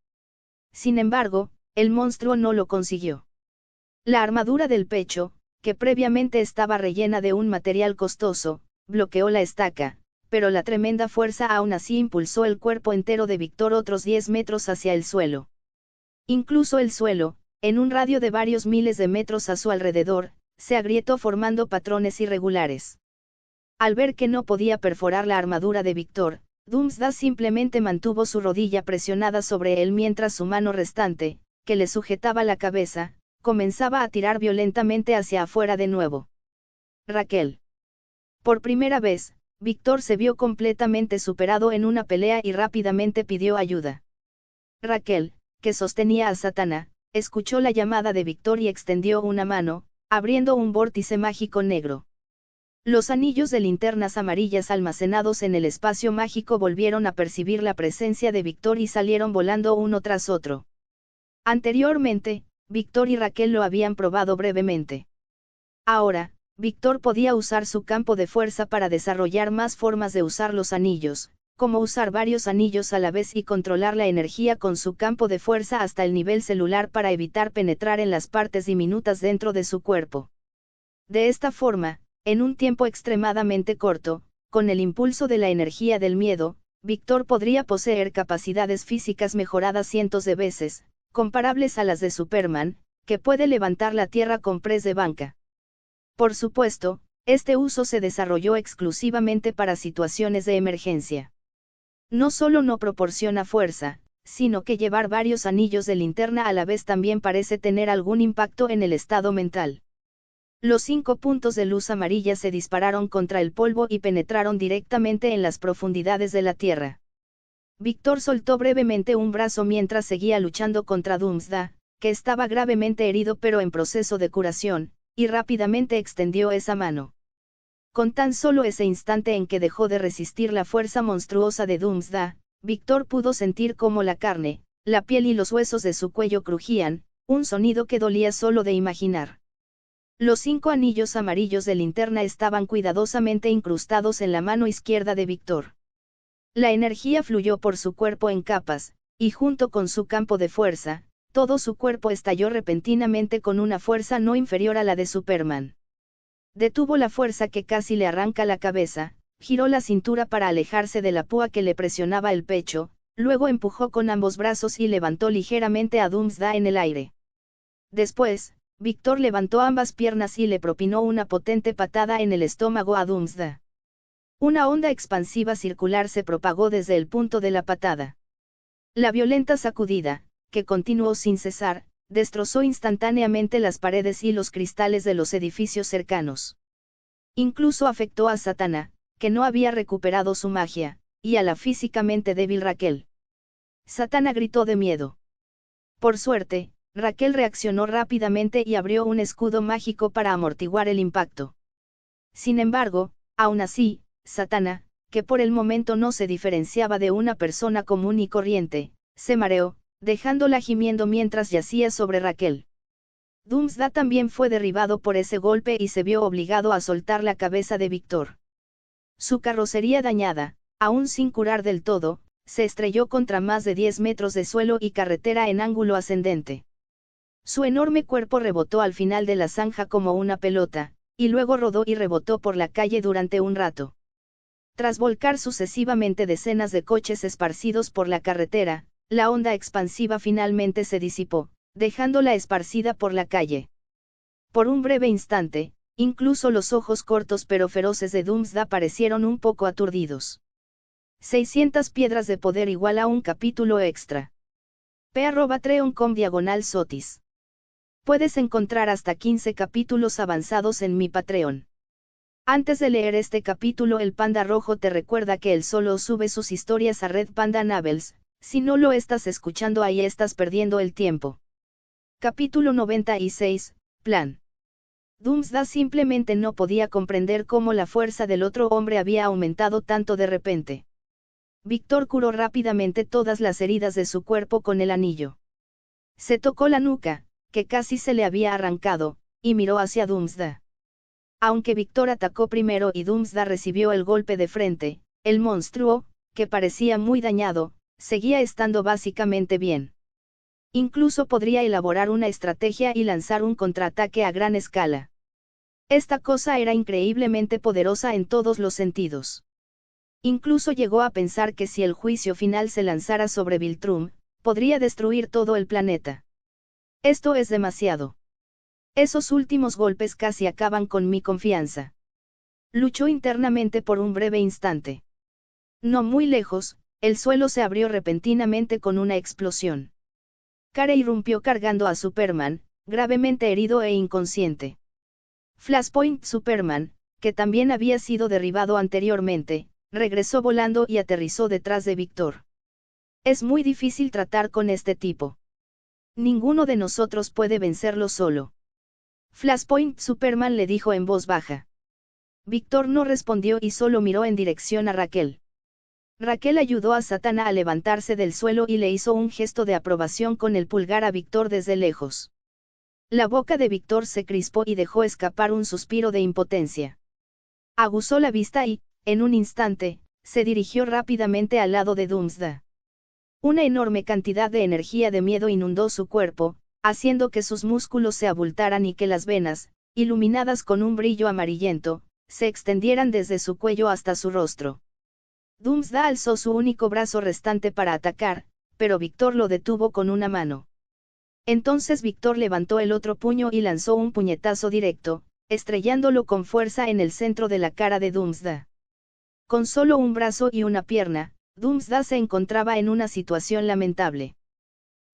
Sin embargo, el monstruo no lo consiguió. La armadura del pecho, que previamente estaba rellena de un material costoso, bloqueó la estaca, pero la tremenda fuerza aún así impulsó el cuerpo entero de Víctor otros 10 metros hacia el suelo. Incluso el suelo, en un radio de varios miles de metros a su alrededor, se agrietó formando patrones irregulares. Al ver que no podía perforar la armadura de Víctor, Doomsday simplemente mantuvo su rodilla presionada sobre él mientras su mano restante, que le sujetaba la cabeza, comenzaba a tirar violentamente hacia afuera de nuevo. Raquel. Por primera vez, Víctor se vio completamente superado en una pelea y rápidamente pidió ayuda. Raquel, que sostenía a Satana, escuchó la llamada de Víctor y extendió una mano, abriendo un vórtice mágico negro. Los anillos de linternas amarillas almacenados en el espacio mágico volvieron a percibir la presencia de Víctor y salieron volando uno tras otro. Anteriormente, Víctor y Raquel lo habían probado brevemente. Ahora, Víctor podía usar su campo de fuerza para desarrollar más formas de usar los anillos, como usar varios anillos a la vez y controlar la energía con su campo de fuerza hasta el nivel celular para evitar penetrar en las partes diminutas dentro de su cuerpo. De esta forma, en un tiempo extremadamente corto, con el impulso de la energía del miedo, Víctor podría poseer capacidades físicas mejoradas cientos de veces, comparables a las de Superman, que puede levantar la tierra con press de banca. Por supuesto, este uso se desarrolló exclusivamente para situaciones de emergencia. No solo no proporciona fuerza, sino que llevar varios anillos de linterna a la vez también parece tener algún impacto en el estado mental. Los 5 puntos de luz amarilla se dispararon contra el polvo y penetraron directamente en las profundidades de la tierra. Víctor soltó brevemente un brazo mientras seguía luchando contra Doomsday, que estaba gravemente herido pero en proceso de curación, y rápidamente extendió esa mano. Con tan solo ese instante en que dejó de resistir la fuerza monstruosa de Doomsday, Víctor pudo sentir cómo la carne, la piel y los huesos de su cuello crujían, un sonido que dolía solo de imaginar. Los 5 anillos amarillos de linterna estaban cuidadosamente incrustados en la mano izquierda de Víctor. La energía fluyó por su cuerpo en capas, y junto con su campo de fuerza, todo su cuerpo estalló repentinamente con una fuerza no inferior a la de Superman. Detuvo la fuerza que casi le arranca la cabeza, giró la cintura para alejarse de la púa que le presionaba el pecho, luego empujó con ambos brazos y levantó ligeramente a Doomsday en el aire. Después, Víctor levantó ambas piernas y le propinó una potente patada en el estómago a Doomsday. Una onda expansiva circular se propagó desde el punto de la patada. La violenta sacudida, que continuó sin cesar, destrozó instantáneamente las paredes y los cristales de los edificios cercanos. Incluso afectó a Zatanna, que no había recuperado su magia, y a la físicamente débil Raquel. Zatanna gritó de miedo. Por suerte, Raquel reaccionó rápidamente y abrió un escudo mágico para amortiguar el impacto. Sin embargo, aún así, Zatanna, que por el momento no se diferenciaba de una persona común y corriente, se mareó, dejándola gimiendo mientras yacía sobre Raquel. Doomsday también fue derribado por ese golpe y se vio obligado a soltar la cabeza de Víctor. Su carrocería dañada, aún sin curar del todo, se estrelló contra más de 10 metros de suelo y carretera en ángulo ascendente. Su enorme cuerpo rebotó al final de la zanja como una pelota, y luego rodó y rebotó por la calle durante un rato. Tras volcar sucesivamente decenas de coches esparcidos por la carretera, la onda expansiva finalmente se disipó, dejándola esparcida por la calle. Por un breve instante, incluso los ojos cortos pero feroces de Doomsday parecieron un poco aturdidos. 600 piedras de poder igual a un capítulo extra. p@patreon.com/sotis. Puedes encontrar hasta 15 capítulos avanzados en mi Patreon. Antes de leer este capítulo, el Panda Rojo te recuerda que él solo sube sus historias a Red Panda Novels. Si no lo estás escuchando ahí estás perdiendo el tiempo. Capítulo 96, Plan. Doomsday simplemente no podía comprender cómo la fuerza del otro hombre había aumentado tanto de repente. Víctor curó rápidamente todas las heridas de su cuerpo con el anillo. Se tocó la nuca, que casi se le había arrancado, y miró hacia Doomsday. Aunque Víctor atacó primero y Doomsday recibió el golpe de frente, el monstruo, que parecía muy dañado, seguía estando básicamente bien. Incluso podría elaborar una estrategia y lanzar un contraataque a gran escala. Esta cosa era increíblemente poderosa en todos los sentidos. Incluso llegó a pensar que si el juicio final se lanzara sobre Viltrum, podría destruir todo el planeta. Esto es demasiado. Esos últimos golpes casi acaban con mi confianza. Luchó internamente por un breve instante. No muy lejos, el suelo se abrió repentinamente con una explosión. Kara irrumpió cargando a Superman, gravemente herido e inconsciente. Flashpoint Superman, que también había sido derribado anteriormente, regresó volando y aterrizó detrás de Víctor. Es muy difícil tratar con este tipo. Ninguno de nosotros puede vencerlo solo. Flashpoint Superman le dijo en voz baja. Víctor no respondió y solo miró en dirección a Raquel. Raquel ayudó a Zatanna a levantarse del suelo y le hizo un gesto de aprobación con el pulgar a Víctor desde lejos. La boca de Víctor se crispó y dejó escapar un suspiro de impotencia. Aguzó la vista y, en un instante, se dirigió rápidamente al lado de Doomsday. Una enorme cantidad de energía de miedo inundó su cuerpo, haciendo que sus músculos se abultaran y que las venas, iluminadas con un brillo amarillento, se extendieran desde su cuello hasta su rostro. Doomsday alzó su único brazo restante para atacar, pero Víctor lo detuvo con una mano. Entonces Víctor levantó el otro puño y lanzó un puñetazo directo, estrellándolo con fuerza en el centro de la cara de Doomsday. Con solo un brazo y una pierna, Doomsday se encontraba en una situación lamentable.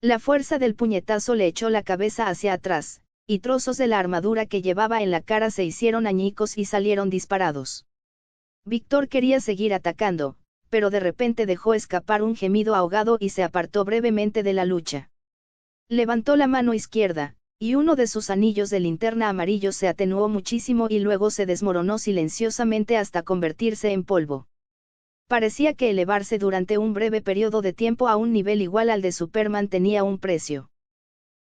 La fuerza del puñetazo le echó la cabeza hacia atrás, y trozos de la armadura que llevaba en la cara se hicieron añicos y salieron disparados. Víctor quería seguir atacando, pero de repente dejó escapar un gemido ahogado y se apartó brevemente de la lucha. Levantó la mano izquierda, y uno de sus anillos de linterna amarillo se atenuó muchísimo y luego se desmoronó silenciosamente hasta convertirse en polvo. Parecía que elevarse durante un breve periodo de tiempo a un nivel igual al de Superman tenía un precio.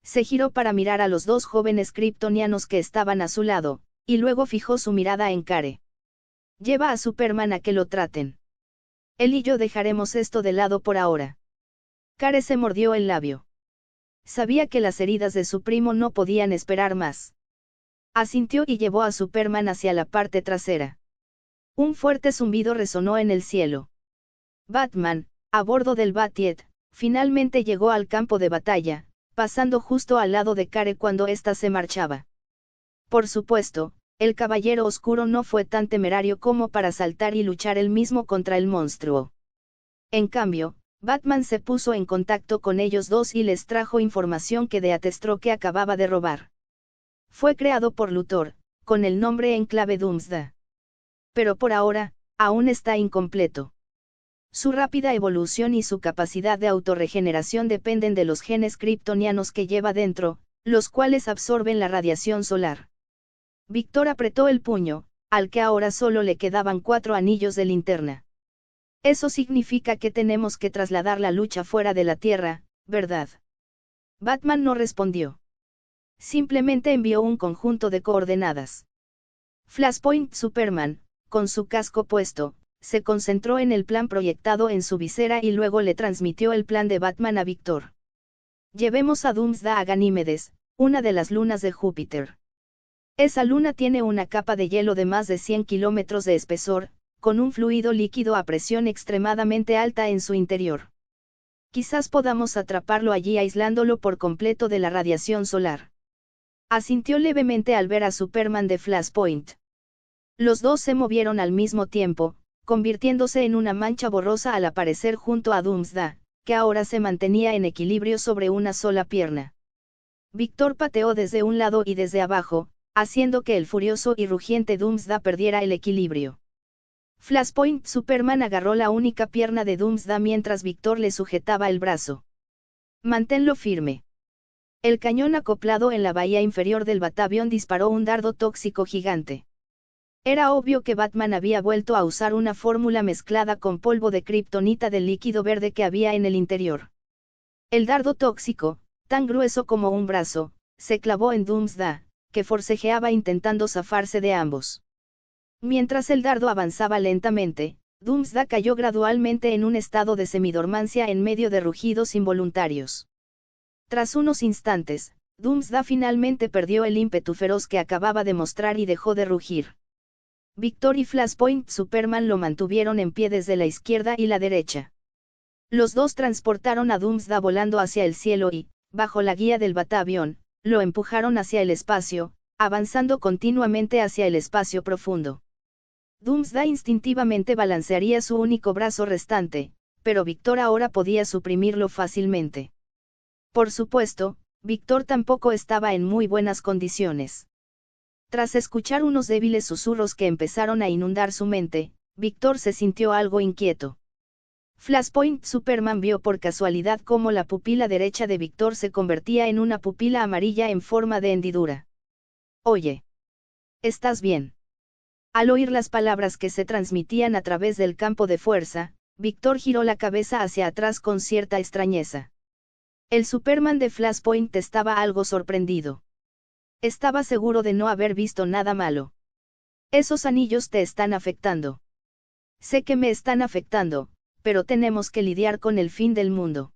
Se giró para mirar a los dos jóvenes kryptonianos que estaban a su lado, y luego fijó su mirada en Kare. Lleva a Superman a que lo traten. Él y yo dejaremos esto de lado por ahora. Kare se mordió el labio. Sabía que las heridas de su primo no podían esperar más. Asintió y llevó a Superman hacia la parte trasera. Un fuerte zumbido resonó en el cielo. Batman, a bordo del Batjet, finalmente llegó al campo de batalla, pasando justo al lado de Kare cuando ésta se marchaba. Por supuesto, el Caballero Oscuro no fue tan temerario como para saltar y luchar él mismo contra el monstruo. En cambio, Batman se puso en contacto con ellos dos y les trajo información que Deathstroke acababa de robar. Fue creado por Luthor, con el nombre en clave Doomsday. Pero por ahora, aún está incompleto. Su rápida evolución y su capacidad de autorregeneración dependen de los genes kryptonianos que lleva dentro, los cuales absorben la radiación solar. Víctor apretó el puño, al que ahora solo le quedaban 4 anillos de linterna. Eso significa que tenemos que trasladar la lucha fuera de la Tierra, ¿verdad? Batman no respondió. Simplemente envió un conjunto de coordenadas. Flashpoint Superman, con su casco puesto, se concentró en el plan proyectado en su visera y luego le transmitió el plan de Batman a Víctor. Llevemos a Doomsday a Ganímedes, una de las lunas de Júpiter. Esa luna tiene una capa de hielo de más de 100 kilómetros de espesor, con un fluido líquido a presión extremadamente alta en su interior. Quizás podamos atraparlo allí aislándolo por completo de la radiación solar. Asintió levemente al ver a Superman de Flashpoint. Los dos se movieron al mismo tiempo, convirtiéndose en una mancha borrosa al aparecer junto a Doomsday, que ahora se mantenía en equilibrio sobre una sola pierna. Víctor pateó desde un lado y desde abajo, haciendo que el furioso y rugiente Doomsday perdiera el equilibrio. Flashpoint Superman agarró la única pierna de Doomsday mientras Víctor le sujetaba el brazo. Manténlo firme. El cañón acoplado en la bahía inferior del batavión disparó un dardo tóxico gigante. Era obvio que Batman había vuelto a usar una fórmula mezclada con polvo de kriptonita del líquido verde que había en el interior. El dardo tóxico, tan grueso como un brazo, se clavó en Doomsday, que forcejeaba intentando zafarse de ambos. Mientras el dardo avanzaba lentamente, Doomsday cayó gradualmente en un estado de semidormancia en medio de rugidos involuntarios. Tras unos instantes, Doomsday finalmente perdió el ímpetu feroz que acababa de mostrar y dejó de rugir. Víctor y Flashpoint Superman lo mantuvieron en pie desde la izquierda y la derecha. Los dos transportaron a Doomsday volando hacia el cielo y, bajo la guía del batavión, lo empujaron hacia el espacio, avanzando continuamente hacia el espacio profundo. Doomsday instintivamente balancearía su único brazo restante, pero Víctor ahora podía suprimirlo fácilmente. Por supuesto, Víctor tampoco estaba en muy buenas condiciones. Tras escuchar unos débiles susurros que empezaron a inundar su mente, Víctor se sintió algo inquieto. Flashpoint Superman vio por casualidad cómo la pupila derecha de Víctor se convertía en una pupila amarilla en forma de hendidura. Oye. ¿Estás bien? Al oír las palabras que se transmitían a través del campo de fuerza, Víctor giró la cabeza hacia atrás con cierta extrañeza. El Superman de Flashpoint estaba algo sorprendido. Estaba seguro de no haber visto nada malo. Esos anillos te están afectando. Sé que me están afectando, pero tenemos que lidiar con el fin del mundo.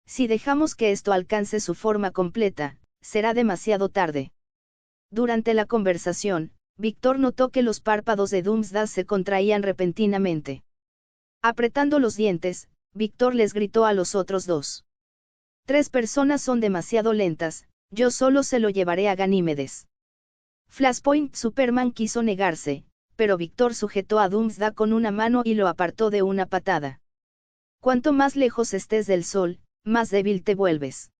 Si dejamos que esto alcance su forma completa, será demasiado tarde. Durante la conversación, Víctor notó que los párpados de Doomsday se contraían repentinamente. Apretando los dientes, Víctor les gritó a los otros dos. 3 personas son demasiado lentas, yo solo se lo llevaré a Ganímedes. Flashpoint Superman quiso negarse, pero Víctor sujetó a Doomsday con una mano y lo apartó de una patada. Cuanto más lejos estés del sol, más débil te vuelves.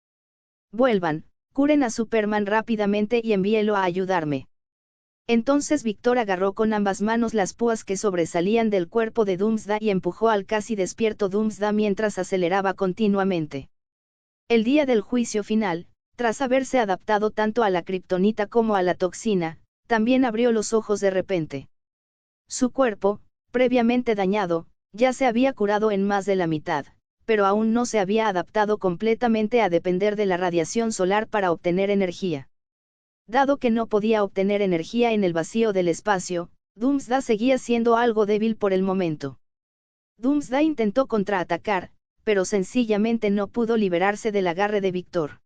Vuelvan, curen a Superman rápidamente y envíelo a ayudarme. Entonces Victor agarró con ambas manos las púas que sobresalían del cuerpo de Doomsday y empujó al casi despierto Doomsday mientras aceleraba continuamente. El día del juicio final, tras haberse adaptado tanto a la kriptonita como a la toxina, también abrió los ojos de repente. Su cuerpo, previamente dañado, ya se había curado en más de la mitad, pero aún no se había adaptado completamente a depender de la radiación solar para obtener energía. Dado que no podía obtener energía en el vacío del espacio, Doomsday seguía siendo algo débil por el momento. Doomsday intentó contraatacar, pero sencillamente no pudo liberarse del agarre de Victor.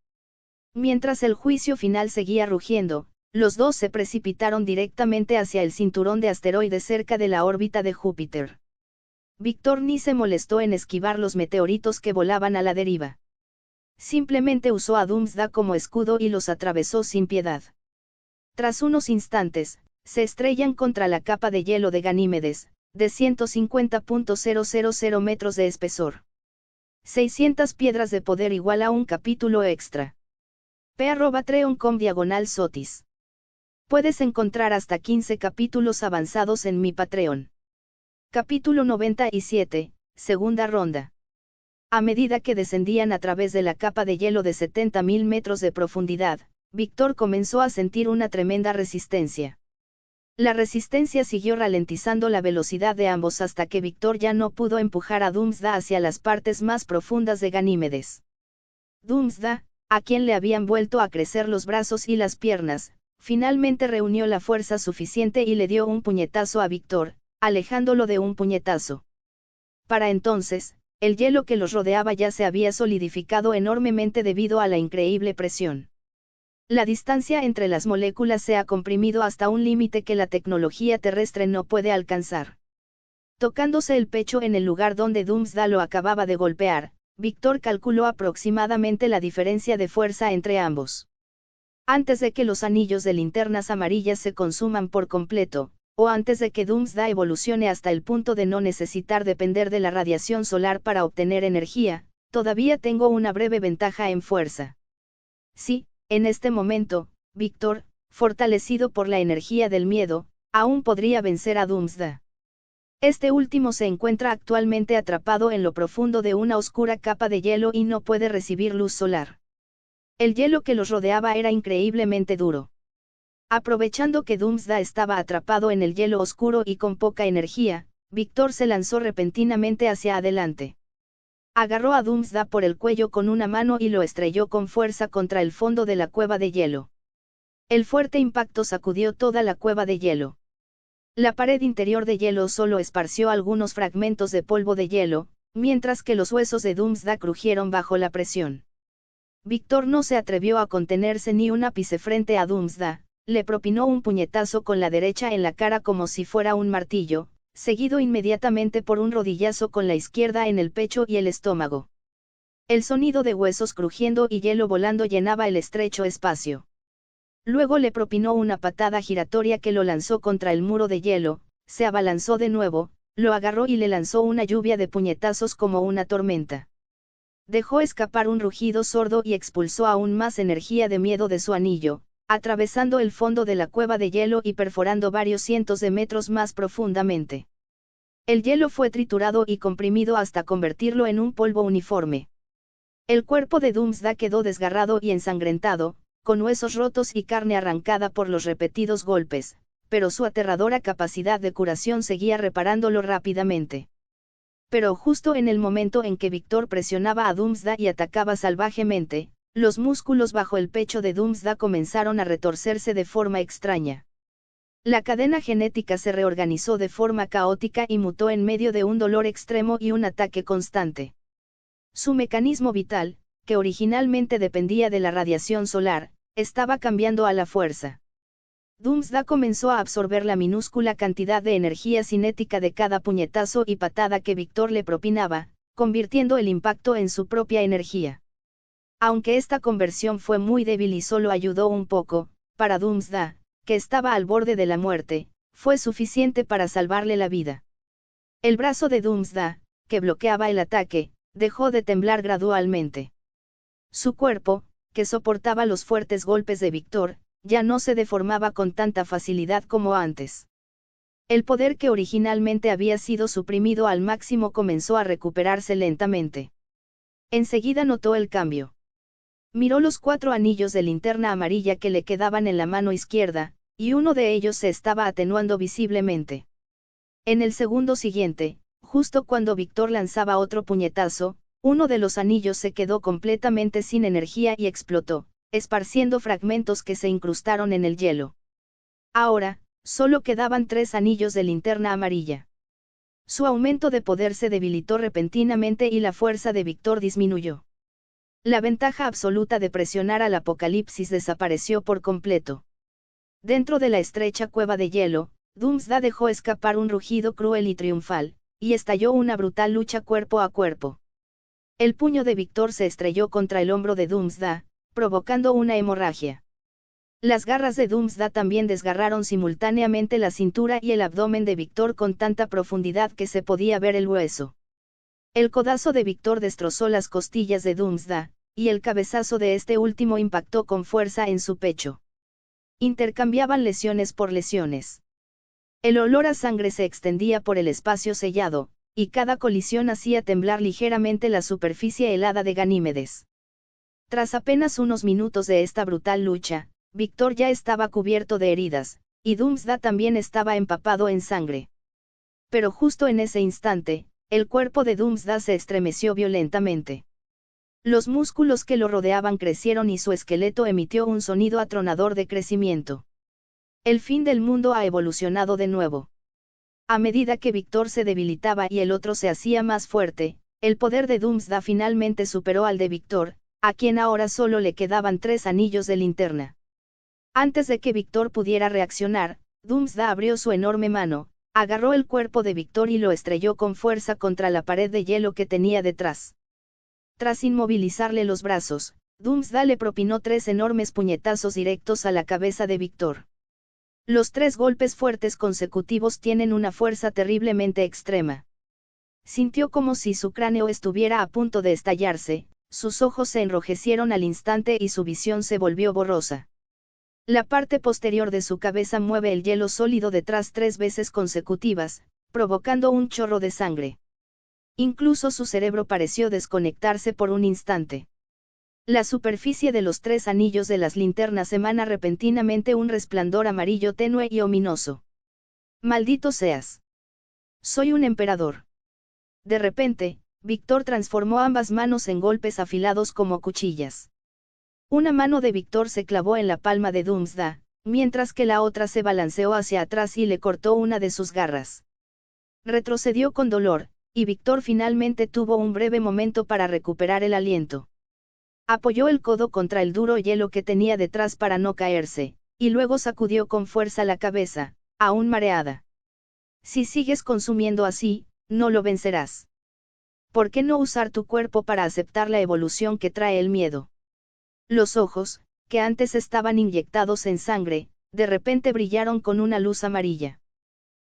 Mientras el juicio final seguía rugiendo, los dos se precipitaron directamente hacia el cinturón de asteroides cerca de la órbita de Júpiter. Victor ni se molestó en esquivar los meteoritos que volaban a la deriva. Simplemente usó a Doomsday como escudo y los atravesó sin piedad. Tras unos instantes, se estrellan contra la capa de hielo de Ganímedes, de 150.000 metros de espesor. 600 piedras de poder igual a un capítulo extra. p@treon.com/Sotis. Puedes encontrar hasta 15 capítulos avanzados en mi Patreon. Capítulo 97, segunda ronda. A medida que descendían a través de la capa de hielo de 70.000 metros de profundidad, Victor comenzó a sentir una tremenda resistencia. La resistencia siguió ralentizando la velocidad de ambos hasta que Victor ya no pudo empujar a Doomsday hacia las partes más profundas de Ganímedes. Doomsday, a quien le habían vuelto a crecer los brazos y las piernas, finalmente reunió la fuerza suficiente y le dio un puñetazo a Victor, alejándolo de un puñetazo. Para entonces, el hielo que los rodeaba ya se había solidificado enormemente debido a la increíble presión. La distancia entre las moléculas se ha comprimido hasta un límite que la tecnología terrestre no puede alcanzar. Tocándose el pecho en el lugar donde Doomsday lo acababa de golpear, Victor calculó aproximadamente la diferencia de fuerza entre ambos. Antes de que los anillos de linternas amarillas se consuman por completo, o antes de que Doomsday evolucione hasta el punto de no necesitar depender de la radiación solar para obtener energía, todavía tengo una breve ventaja en fuerza. Sí, en este momento, Victor, fortalecido por la energía del miedo, aún podría vencer a Doomsday. Este último se encuentra actualmente atrapado en lo profundo de una oscura capa de hielo y no puede recibir luz solar. El hielo que los rodeaba era increíblemente duro. Aprovechando que Doomsday estaba atrapado en el hielo oscuro y con poca energía, Victor se lanzó repentinamente hacia adelante. Agarró a Doomsday por el cuello con una mano y lo estrelló con fuerza contra el fondo de la cueva de hielo. El fuerte impacto sacudió toda la cueva de hielo. La pared interior de hielo solo esparció algunos fragmentos de polvo de hielo, mientras que los huesos de Doomsday crujieron bajo la presión. Victor no se atrevió a contenerse ni un ápice frente a Doomsday. Le propinó un puñetazo con la derecha en la cara como si fuera un martillo, seguido inmediatamente por un rodillazo con la izquierda en el pecho y el estómago. El sonido de huesos crujiendo y hielo volando llenaba el estrecho espacio. Luego le propinó una patada giratoria que lo lanzó contra el muro de hielo, se abalanzó de nuevo, lo agarró y le lanzó una lluvia de puñetazos como una tormenta. Dejó escapar un rugido sordo y expulsó aún más energía de miedo de su anillo, atravesando el fondo de la cueva de hielo y perforando varios cientos de metros más profundamente. El hielo fue triturado y comprimido hasta convertirlo en un polvo uniforme. El cuerpo de Doomsday quedó desgarrado y ensangrentado, con huesos rotos y carne arrancada por los repetidos golpes, pero su aterradora capacidad de curación seguía reparándolo rápidamente. Pero justo en el momento en que Victor presionaba a Doomsday y atacaba salvajemente, los músculos bajo el pecho de Doomsday comenzaron a retorcerse de forma extraña. La cadena genética se reorganizó de forma caótica y mutó en medio de un dolor extremo y un ataque constante. Su mecanismo vital, que originalmente dependía de la radiación solar, estaba cambiando a la fuerza. Doomsday comenzó a absorber la minúscula cantidad de energía cinética de cada puñetazo y patada que Victor le propinaba, convirtiendo el impacto en su propia energía. Aunque esta conversión fue muy débil y solo ayudó un poco, para Doomsday, que estaba al borde de la muerte, fue suficiente para salvarle la vida. El brazo de Doomsday, que bloqueaba el ataque, dejó de temblar gradualmente. Su cuerpo, que soportaba los fuertes golpes de Víctor, ya no se deformaba con tanta facilidad como antes. El poder que originalmente había sido suprimido al máximo comenzó a recuperarse lentamente. Enseguida notó el cambio. Miró los 4 anillos de linterna amarilla que le quedaban en la mano izquierda, y uno de ellos se estaba atenuando visiblemente. En el segundo siguiente, justo cuando Víctor lanzaba otro puñetazo, uno de los anillos se quedó completamente sin energía y explotó, esparciendo fragmentos que se incrustaron en el hielo. Ahora, solo quedaban 3 anillos de linterna amarilla. Su aumento de poder se debilitó repentinamente y la fuerza de Víctor disminuyó. La ventaja absoluta de presionar al Apocalipsis desapareció por completo. Dentro de la estrecha cueva de hielo, Doomsday dejó escapar un rugido cruel y triunfal, y estalló una brutal lucha cuerpo a cuerpo. El puño de Víctor se estrelló contra el hombro de Doomsday, provocando una hemorragia. Las garras de Doomsday también desgarraron simultáneamente la cintura y el abdomen de Víctor con tanta profundidad que se podía ver el hueso. El codazo de Víctor destrozó las costillas de Doomsday, y el cabezazo de este último impactó con fuerza en su pecho. Intercambiaban lesiones por lesiones. El olor a sangre se extendía por el espacio sellado, y cada colisión hacía temblar ligeramente la superficie helada de Ganímedes. Tras apenas unos minutos de esta brutal lucha, Víctor ya estaba cubierto de heridas, y Doomsday también estaba empapado en sangre. Pero justo en ese instante, el cuerpo de Doomsday se estremeció violentamente. Los músculos que lo rodeaban crecieron y su esqueleto emitió un sonido atronador de crecimiento. El fin del mundo ha evolucionado de nuevo. A medida que Víctor se debilitaba y el otro se hacía más fuerte, el poder de Doomsday finalmente superó al de Víctor, a quien ahora solo le quedaban 3 anillos de linterna. Antes de que Víctor pudiera reaccionar, Doomsday abrió su enorme mano, agarró el cuerpo de Víctor y lo estrelló con fuerza contra la pared de hielo que tenía detrás. Tras inmovilizarle los brazos, Doomsday le propinó 3 enormes puñetazos directos a la cabeza de Víctor. Los 3 golpes fuertes consecutivos tienen una fuerza terriblemente extrema. Sintió como si su cráneo estuviera a punto de estallarse, sus ojos se enrojecieron al instante y su visión se volvió borrosa. La parte posterior de su cabeza mueve el hielo sólido detrás 3 veces consecutivas, provocando un chorro de sangre. Incluso su cerebro pareció desconectarse por un instante. La superficie de los 3 anillos de las linternas emana repentinamente un resplandor amarillo tenue y ominoso. ¡Maldito seas! Soy un emperador. De repente, Víctor transformó ambas manos en golpes afilados como cuchillas. Una mano de Víctor se clavó en la palma de Doomsday, mientras que la otra se balanceó hacia atrás y le cortó una de sus garras. Retrocedió con dolor, y Víctor finalmente tuvo un breve momento para recuperar el aliento. Apoyó el codo contra el duro hielo que tenía detrás para no caerse, y luego sacudió con fuerza la cabeza, aún mareada. Si sigues consumiendo así, no lo vencerás. ¿Por qué no usar tu cuerpo para aceptar la evolución que trae el miedo? Los ojos, que antes estaban inyectados en sangre, de repente brillaron con una luz amarilla.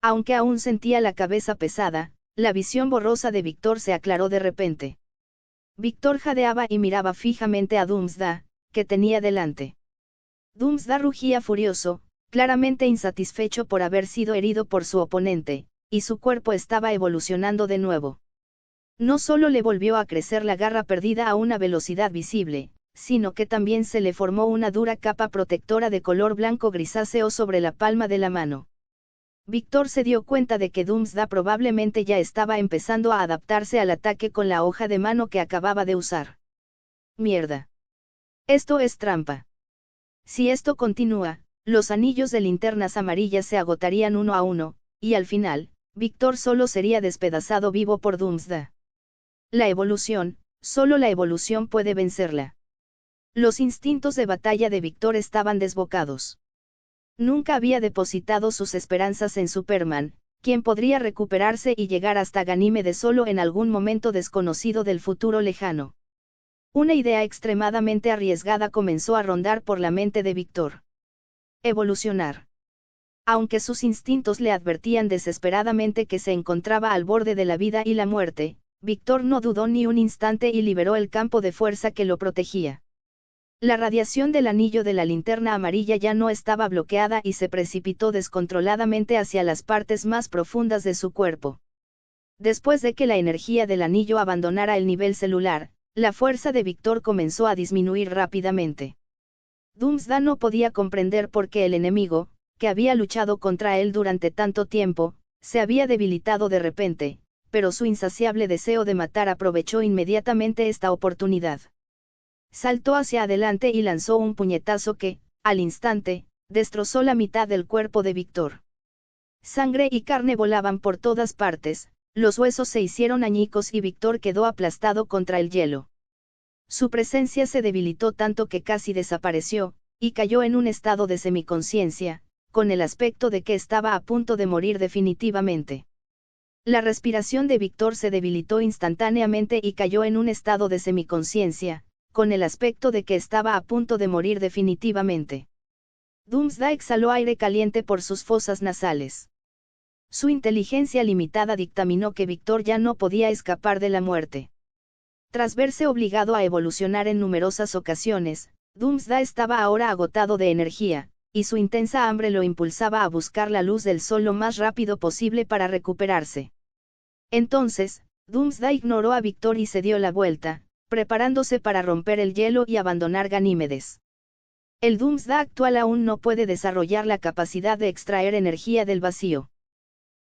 Aunque aún sentía la cabeza pesada, la visión borrosa de Víctor se aclaró de repente. Víctor jadeaba y miraba fijamente a Doomsday, que tenía delante. Doomsday rugía furioso, claramente insatisfecho por haber sido herido por su oponente, y su cuerpo estaba evolucionando de nuevo. No solo le volvió a crecer la garra perdida a una velocidad visible, sino que también se le formó una dura capa protectora de color blanco grisáceo sobre la palma de la mano. Víctor se dio cuenta de que Doomsday probablemente ya estaba empezando a adaptarse al ataque con la hoja de mano que acababa de usar. Mierda. Esto es trampa. Si esto continúa, los anillos de linternas amarillas se agotarían uno a uno, y al final, Víctor solo sería despedazado vivo por Doomsday. La evolución, solo la evolución puede vencerla. Los instintos de batalla de Víctor estaban desbocados. Nunca había depositado sus esperanzas en Superman, quien podría recuperarse y llegar hasta Ganímedes solo en algún momento desconocido del futuro lejano. Una idea extremadamente arriesgada comenzó a rondar por la mente de Víctor. Evolucionar. Aunque sus instintos le advertían desesperadamente que se encontraba al borde de la vida y la muerte, Víctor no dudó ni un instante y liberó el campo de fuerza que lo protegía. La radiación del anillo de la linterna amarilla ya no estaba bloqueada y se precipitó descontroladamente hacia las partes más profundas de su cuerpo. Después de que la energía del anillo abandonara el nivel celular, la fuerza de Víctor comenzó a disminuir rápidamente. Doomsday no podía comprender por qué el enemigo, que había luchado contra él durante tanto tiempo, se había debilitado de repente, pero su insaciable deseo de matar aprovechó inmediatamente esta oportunidad. Saltó hacia adelante y lanzó un puñetazo que, al instante, destrozó la mitad del cuerpo de Víctor. Sangre y carne volaban por todas partes, los huesos se hicieron añicos y Víctor quedó aplastado contra el hielo. Su presencia se debilitó tanto que casi desapareció, y cayó en un estado de semiconsciencia, con el aspecto de que estaba a punto de morir definitivamente. La respiración de Víctor se debilitó instantáneamente y cayó en un estado de semiconsciencia, con el aspecto de que estaba a punto de morir definitivamente. Doomsday exhaló aire caliente por sus fosas nasales. Su inteligencia limitada dictaminó que Víctor ya no podía escapar de la muerte. Tras verse obligado a evolucionar en numerosas ocasiones, Doomsday estaba ahora agotado de energía, y su intensa hambre lo impulsaba a buscar la luz del sol lo más rápido posible para recuperarse. Entonces, Doomsday ignoró a Víctor y se dio la vuelta, preparándose para romper el hielo y abandonar Ganímedes. El Doomsday actual aún no puede desarrollar la capacidad de extraer energía del vacío.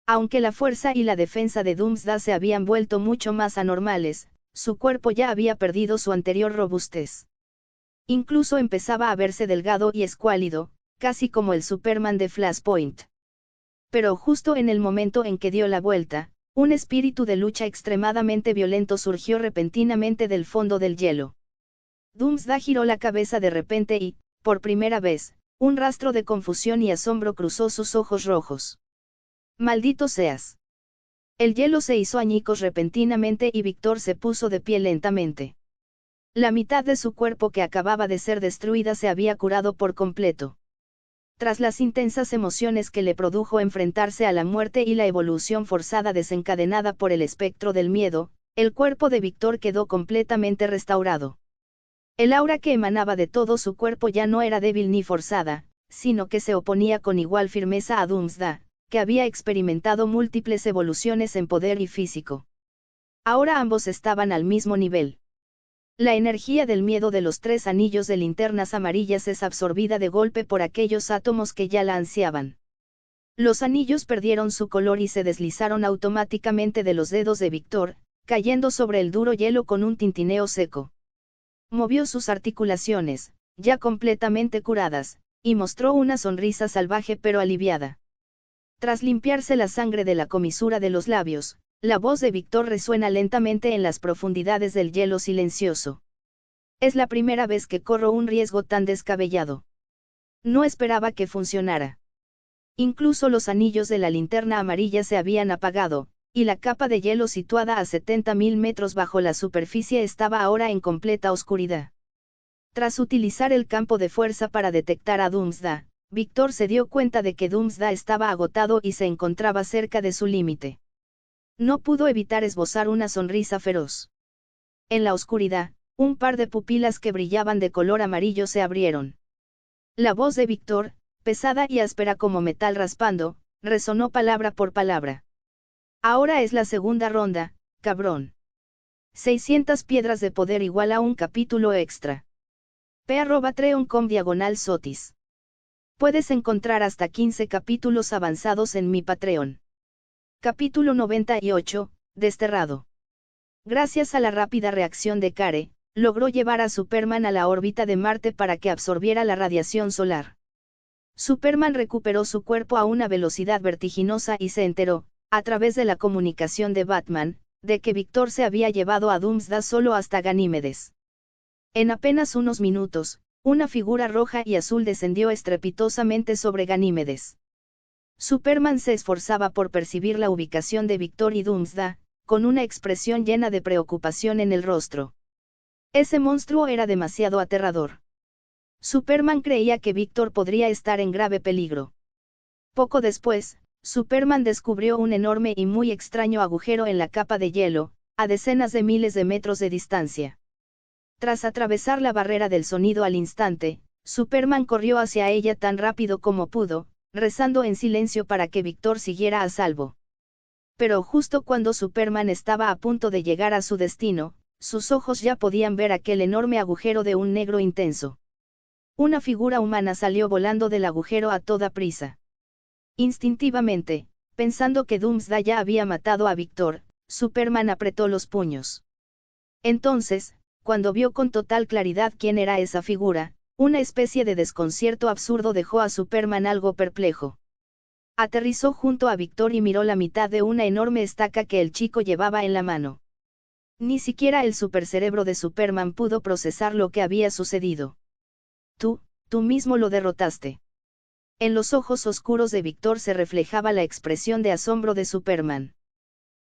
Aunque la fuerza y la defensa de Doomsday se habían vuelto mucho más anormales, su cuerpo ya había perdido su anterior robustez. Incluso empezaba a verse delgado y escuálido, casi como el Superman de Flashpoint. Pero justo en el momento en que dio la vuelta, un espíritu de lucha extremadamente violento surgió repentinamente del fondo del hielo. Doomsday giró la cabeza de repente y, por primera vez, un rastro de confusión y asombro cruzó sus ojos rojos. ¡Maldito seas! El hielo se hizo añicos repentinamente y Víctor se puso de pie lentamente. La mitad de su cuerpo que acababa de ser destruida se había curado por completo. Tras las intensas emociones que le produjo enfrentarse a la muerte y la evolución forzada desencadenada por el espectro del miedo, el cuerpo de Víctor quedó completamente restaurado. El aura que emanaba de todo su cuerpo ya no era débil ni forzada, sino que se oponía con igual firmeza a Doomsday, que había experimentado múltiples evoluciones en poder y físico. Ahora ambos estaban al mismo nivel. La energía del miedo de los 3 anillos de linternas amarillas es absorbida de golpe por aquellos átomos que ya la ansiaban. Los anillos perdieron su color y se deslizaron automáticamente de los dedos de Víctor, cayendo sobre el duro hielo con un tintineo seco. Movió sus articulaciones, ya completamente curadas, y mostró una sonrisa salvaje pero aliviada. Tras limpiarse la sangre de la comisura de los labios, la voz de Víctor resuena lentamente en las profundidades del hielo silencioso. Es la primera vez que corro un riesgo tan descabellado. No esperaba que funcionara. Incluso los anillos de la linterna amarilla se habían apagado, y la capa de hielo situada a 70.000 metros bajo la superficie estaba ahora en completa oscuridad. Tras utilizar el campo de fuerza para detectar a Doomsday, Víctor se dio cuenta de que Doomsday estaba agotado y se encontraba cerca de su límite. No pudo evitar esbozar una sonrisa feroz. En la oscuridad, un par de pupilas que brillaban de color amarillo se abrieron. La voz de Víctor, pesada y áspera como metal raspando, resonó palabra por palabra. Ahora es la segunda ronda, cabrón. 600 piedras de poder igual a un capítulo extra. p@patreon.com/sotis. Puedes encontrar hasta 15 capítulos avanzados en mi Patreon. Capítulo 98, Desterrado. Gracias a la rápida reacción de Care, logró llevar a Superman a la órbita de Marte para que absorbiera la radiación solar. Superman recuperó su cuerpo a una velocidad vertiginosa y se enteró, a través de la comunicación de Batman, de que Víctor se había llevado a Doomsday solo hasta Ganímedes. En apenas unos minutos, una figura roja y azul descendió estrepitosamente sobre Ganímedes. Superman se esforzaba por percibir la ubicación de Víctor y Doomsday, con una expresión llena de preocupación en el rostro. Ese monstruo era demasiado aterrador. Superman creía que Víctor podría estar en grave peligro. Poco después, Superman descubrió un enorme y muy extraño agujero en la capa de hielo, a decenas de miles de metros de distancia. Tras atravesar la barrera del sonido al instante, Superman corrió hacia ella tan rápido como pudo, rezando en silencio para que Víctor siguiera a salvo. Pero justo cuando Superman estaba a punto de llegar a su destino, sus ojos ya podían ver aquel enorme agujero de un negro intenso. Una figura humana salió volando del agujero a toda prisa. Instintivamente, pensando que Doomsday ya había matado a Víctor, Superman apretó los puños. Entonces, cuando vio con total claridad quién era esa figura, una especie de desconcierto absurdo dejó a Superman algo perplejo. Aterrizó junto a Víctor y miró la mitad de una enorme estaca que el chico llevaba en la mano. Ni siquiera el supercerebro de Superman pudo procesar lo que había sucedido. Tú mismo lo derrotaste. En los ojos oscuros de Víctor se reflejaba la expresión de asombro de Superman.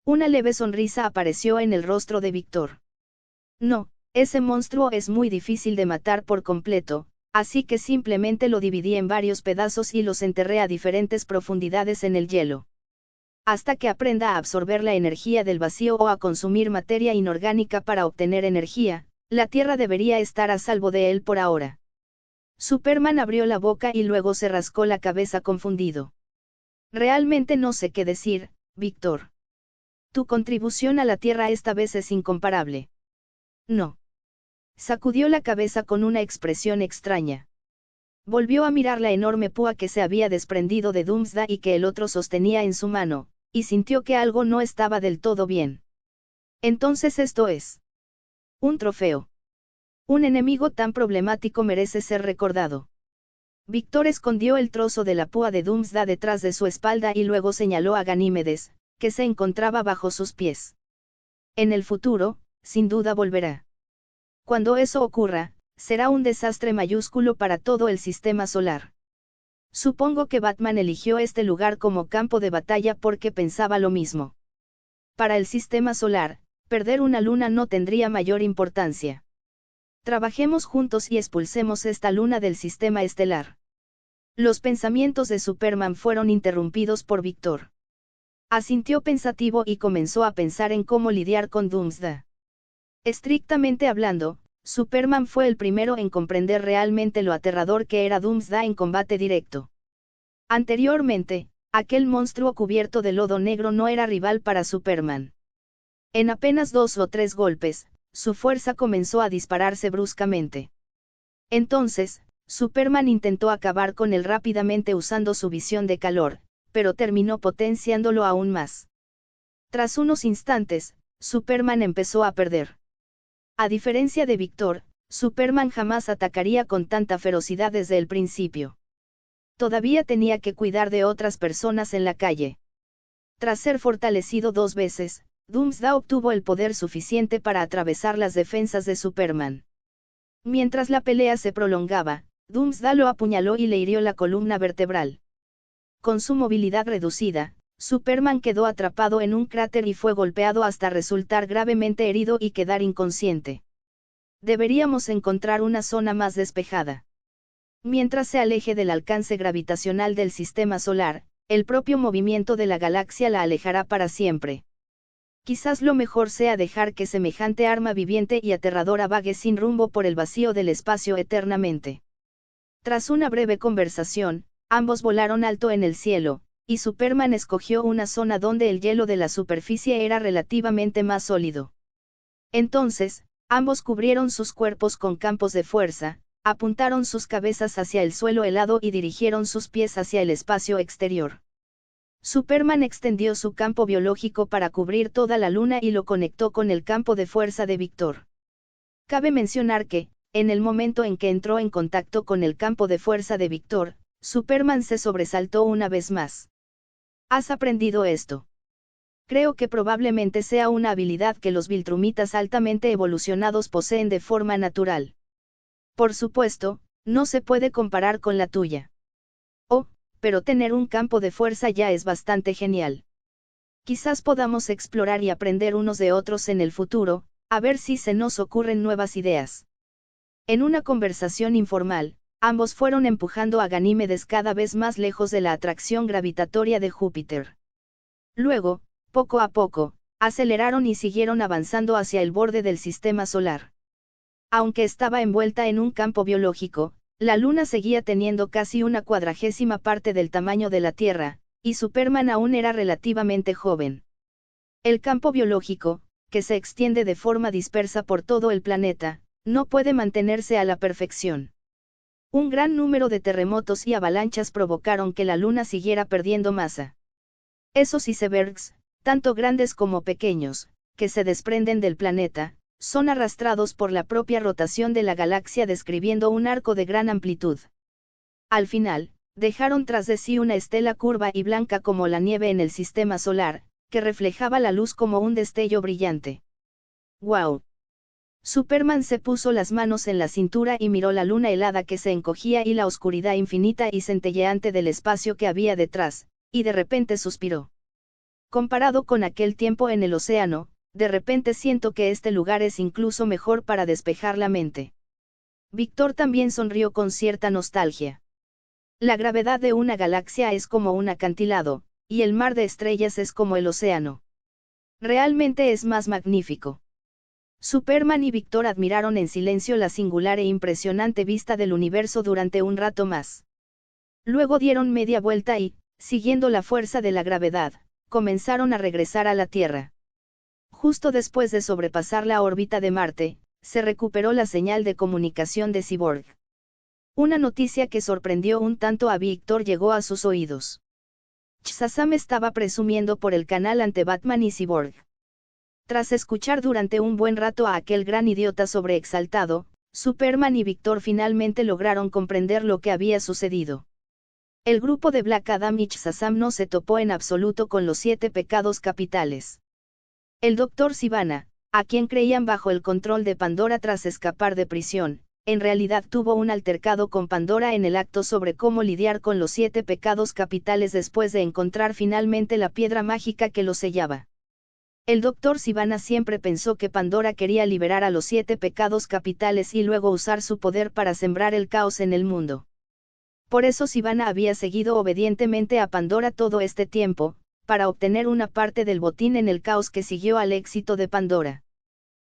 Una leve sonrisa apareció en el rostro de Víctor. No, ese monstruo es muy difícil de matar por completo, así que simplemente lo dividí en varios pedazos y los enterré a diferentes profundidades en el hielo. Hasta que aprenda a absorber la energía del vacío o a consumir materia inorgánica para obtener energía, la Tierra debería estar a salvo de él por ahora. Superman abrió la boca y luego se rascó la cabeza confundido. Realmente no sé qué decir, Víctor. Tu contribución a la Tierra esta vez es incomparable. No. Sacudió la cabeza con una expresión extraña. Volvió a mirar la enorme púa que se había desprendido de Doomsday y que el otro sostenía en su mano, y sintió que algo no estaba del todo bien. Entonces esto es un trofeo. Un enemigo tan problemático merece ser recordado. Víctor escondió el trozo de la púa de Doomsday detrás de su espalda y luego señaló a Ganímedes, que se encontraba bajo sus pies. En el futuro, sin duda volverá. Cuando eso ocurra, será un desastre mayúsculo para todo el sistema solar. Supongo que Batman eligió este lugar como campo de batalla porque pensaba lo mismo. Para el sistema solar, perder una luna no tendría mayor importancia. Trabajemos juntos y expulsemos esta luna del sistema estelar. Los pensamientos de Superman fueron interrumpidos por Víctor. Asintió pensativo y comenzó a pensar en cómo lidiar con Doomsday. Estrictamente hablando, Superman fue el primero en comprender realmente lo aterrador que era Doomsday en combate directo. Anteriormente, aquel monstruo cubierto de lodo negro no era rival para Superman. En apenas 2 o 3 golpes, su fuerza comenzó a dispararse bruscamente. Entonces, Superman intentó acabar con él rápidamente usando su visión de calor, pero terminó potenciándolo aún más. Tras unos instantes, Superman empezó a perder. A diferencia de Víctor, Superman jamás atacaría con tanta ferocidad desde el principio. Todavía tenía que cuidar de otras personas en la calle. Tras ser fortalecido 2 veces, Doomsday obtuvo el poder suficiente para atravesar las defensas de Superman. Mientras la pelea se prolongaba, Doomsday lo apuñaló y le hirió la columna vertebral. Con su movilidad reducida, Superman quedó atrapado en un cráter y fue golpeado hasta resultar gravemente herido y quedar inconsciente. Deberíamos encontrar una zona más despejada. Mientras se aleje del alcance gravitacional del sistema solar, el propio movimiento de la galaxia la alejará para siempre. Quizás lo mejor sea dejar que semejante arma viviente y aterradora vague sin rumbo por el vacío del espacio eternamente. Tras una breve conversación, ambos volaron alto en el cielo, y Superman escogió una zona donde el hielo de la superficie era relativamente más sólido. Entonces, ambos cubrieron sus cuerpos con campos de fuerza, apuntaron sus cabezas hacia el suelo helado y dirigieron sus pies hacia el espacio exterior. Superman extendió su campo biológico para cubrir toda la luna y lo conectó con el campo de fuerza de Víctor. Cabe mencionar que, en el momento en que entró en contacto con el campo de fuerza de Víctor, Superman se sobresaltó una vez más. ¿Has aprendido esto? Creo que probablemente sea una habilidad que los viltrumitas altamente evolucionados poseen de forma natural. Por supuesto, no se puede comparar con la tuya. Oh, pero tener un campo de fuerza ya es bastante genial. Quizás podamos explorar y aprender unos de otros en el futuro, a ver si se nos ocurren nuevas ideas. En una conversación informal, ambos fueron empujando a Ganímedes cada vez más lejos de la atracción gravitatoria de Júpiter. Luego, poco a poco, Aceleraron y siguieron avanzando hacia el borde del sistema solar. Aunque estaba envuelta en un campo biológico, la Luna seguía teniendo casi una 1/40 parte del tamaño de la Tierra, y Superman aún era relativamente joven. El campo biológico, que se extiende de forma dispersa por todo el planeta, no puede mantenerse a la perfección. Un gran número de terremotos y avalanchas provocaron que la Luna siguiera perdiendo masa. Esos icebergs, tanto grandes como pequeños, que se desprenden del planeta, son arrastrados por la propia rotación de la galaxia describiendo un arco de gran amplitud. Al final, dejaron tras de sí una estela curva y blanca como la nieve en el sistema solar, que reflejaba la luz como un destello brillante. ¡Guau! Superman se puso las manos en la cintura y miró la luna helada que se encogía y la oscuridad infinita y centelleante del espacio que había detrás, y de repente suspiró. Comparado con aquel tiempo en el océano, de repente siento que este lugar es incluso mejor para despejar la mente. Víctor también sonrió con cierta nostalgia. La gravedad de una galaxia es como un acantilado, y el mar de estrellas es como el océano. Realmente es más magnífico. Superman y Víctor admiraron en silencio la singular e impresionante vista del universo durante un rato más. Luego dieron media vuelta y, siguiendo la fuerza de la gravedad, comenzaron a regresar a la Tierra. Justo después de sobrepasar la órbita de Marte, se recuperó la señal de comunicación de Cyborg. Una noticia que sorprendió un tanto a Víctor llegó a sus oídos. Shazam estaba presumiendo por el canal ante Batman y Cyborg. Tras escuchar durante un buen rato a aquel gran idiota sobreexaltado, Superman y Víctor finalmente lograron comprender lo que había sucedido. El grupo de Black Adam y Shazam no se topó en absoluto con los 7 pecados capitales. El Dr. Sivana, a quien creían bajo el control de Pandora tras escapar de prisión, en realidad tuvo un altercado con Pandora en el acto sobre cómo lidiar con los 7 pecados capitales después de encontrar finalmente la piedra mágica que los sellaba. El Dr. Sivana siempre pensó que Pandora quería liberar a los 7 pecados capitales y luego usar su poder para sembrar el caos en el mundo. Por eso Sivana había seguido obedientemente a Pandora todo este tiempo, para obtener una parte del botín en el caos que siguió al éxito de Pandora.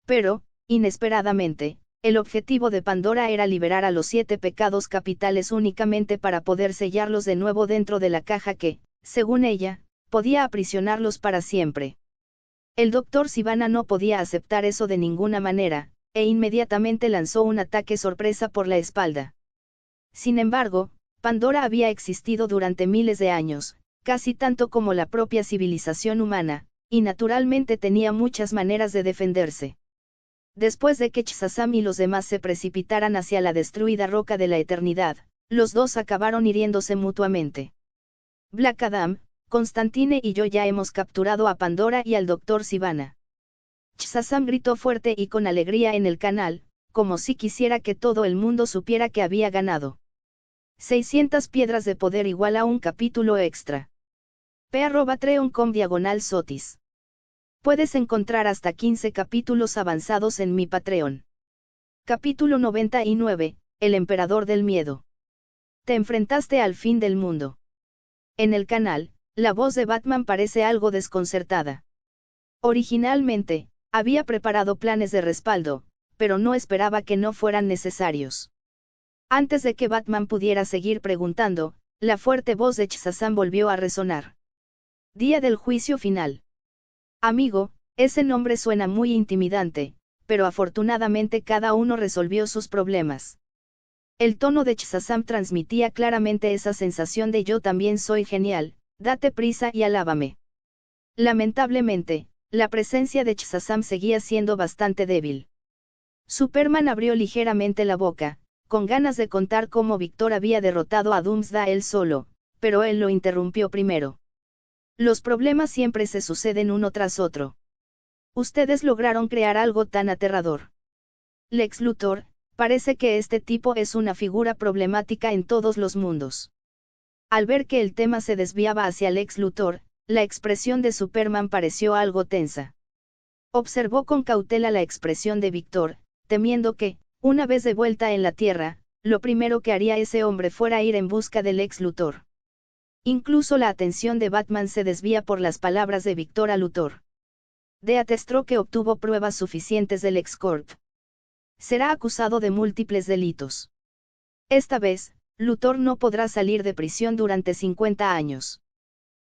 Pero, inesperadamente, el objetivo de Pandora era liberar a los 7 pecados capitales únicamente para poder sellarlos de nuevo dentro de la caja que, según ella, podía aprisionarlos para siempre. El Dr. Sivana no podía aceptar eso de ninguna manera, e inmediatamente lanzó un ataque sorpresa por la espalda. Sin embargo, Pandora había existido durante miles de años, casi tanto como la propia civilización humana, y naturalmente tenía muchas maneras de defenderse. Después de que Shazam y los demás se precipitaran hacia la destruida roca de la eternidad, los dos acabaron hiriéndose mutuamente. Black Adam, Constantine y yo ya hemos capturado a Pandora y al Dr. Sivana. Shazam gritó fuerte y con alegría en el canal, como si quisiera que todo el mundo supiera que había ganado. 600 piedras de poder igual a un capítulo extra. p@patreon.com/sotis. Puedes encontrar hasta 15 capítulos avanzados en mi Patreon. Capítulo 99, El Emperador del Miedo. Te enfrentaste al fin del mundo. En el canal, la voz de Batman parece algo desconcertada. Originalmente, había preparado planes de respaldo, pero no esperaba que no fueran necesarios. Antes de que Batman pudiera seguir preguntando, la fuerte voz de Shazam volvió a resonar. Día del juicio final. Amigo, ese nombre suena muy intimidante, pero afortunadamente cada uno resolvió sus problemas. El tono de Shazam transmitía claramente esa sensación de yo también soy genial, date prisa y alábame. Lamentablemente, la presencia de Shazam seguía siendo bastante débil. Superman abrió ligeramente la boca, con ganas de contar cómo Víctor había derrotado a Doomsday él solo, pero él lo interrumpió primero. Los problemas siempre se suceden uno tras otro. Ustedes lograron crear algo tan aterrador. Lex Luthor, parece que este tipo es una figura problemática en todos los mundos. Al ver que el tema se desviaba hacia Lex Luthor, la expresión de Superman pareció algo tensa. Observó con cautela la expresión de Víctor, temiendo que, una vez de vuelta en la Tierra, lo primero que haría ese hombre fuera ir en busca de Lex Luthor. Incluso la atención de Batman se desvía por las palabras de Víctor a Luthor. Deathstroke obtuvo pruebas suficientes del LexCorp. Será acusado de múltiples delitos. Esta vez, Luthor no podrá salir de prisión durante 50 años.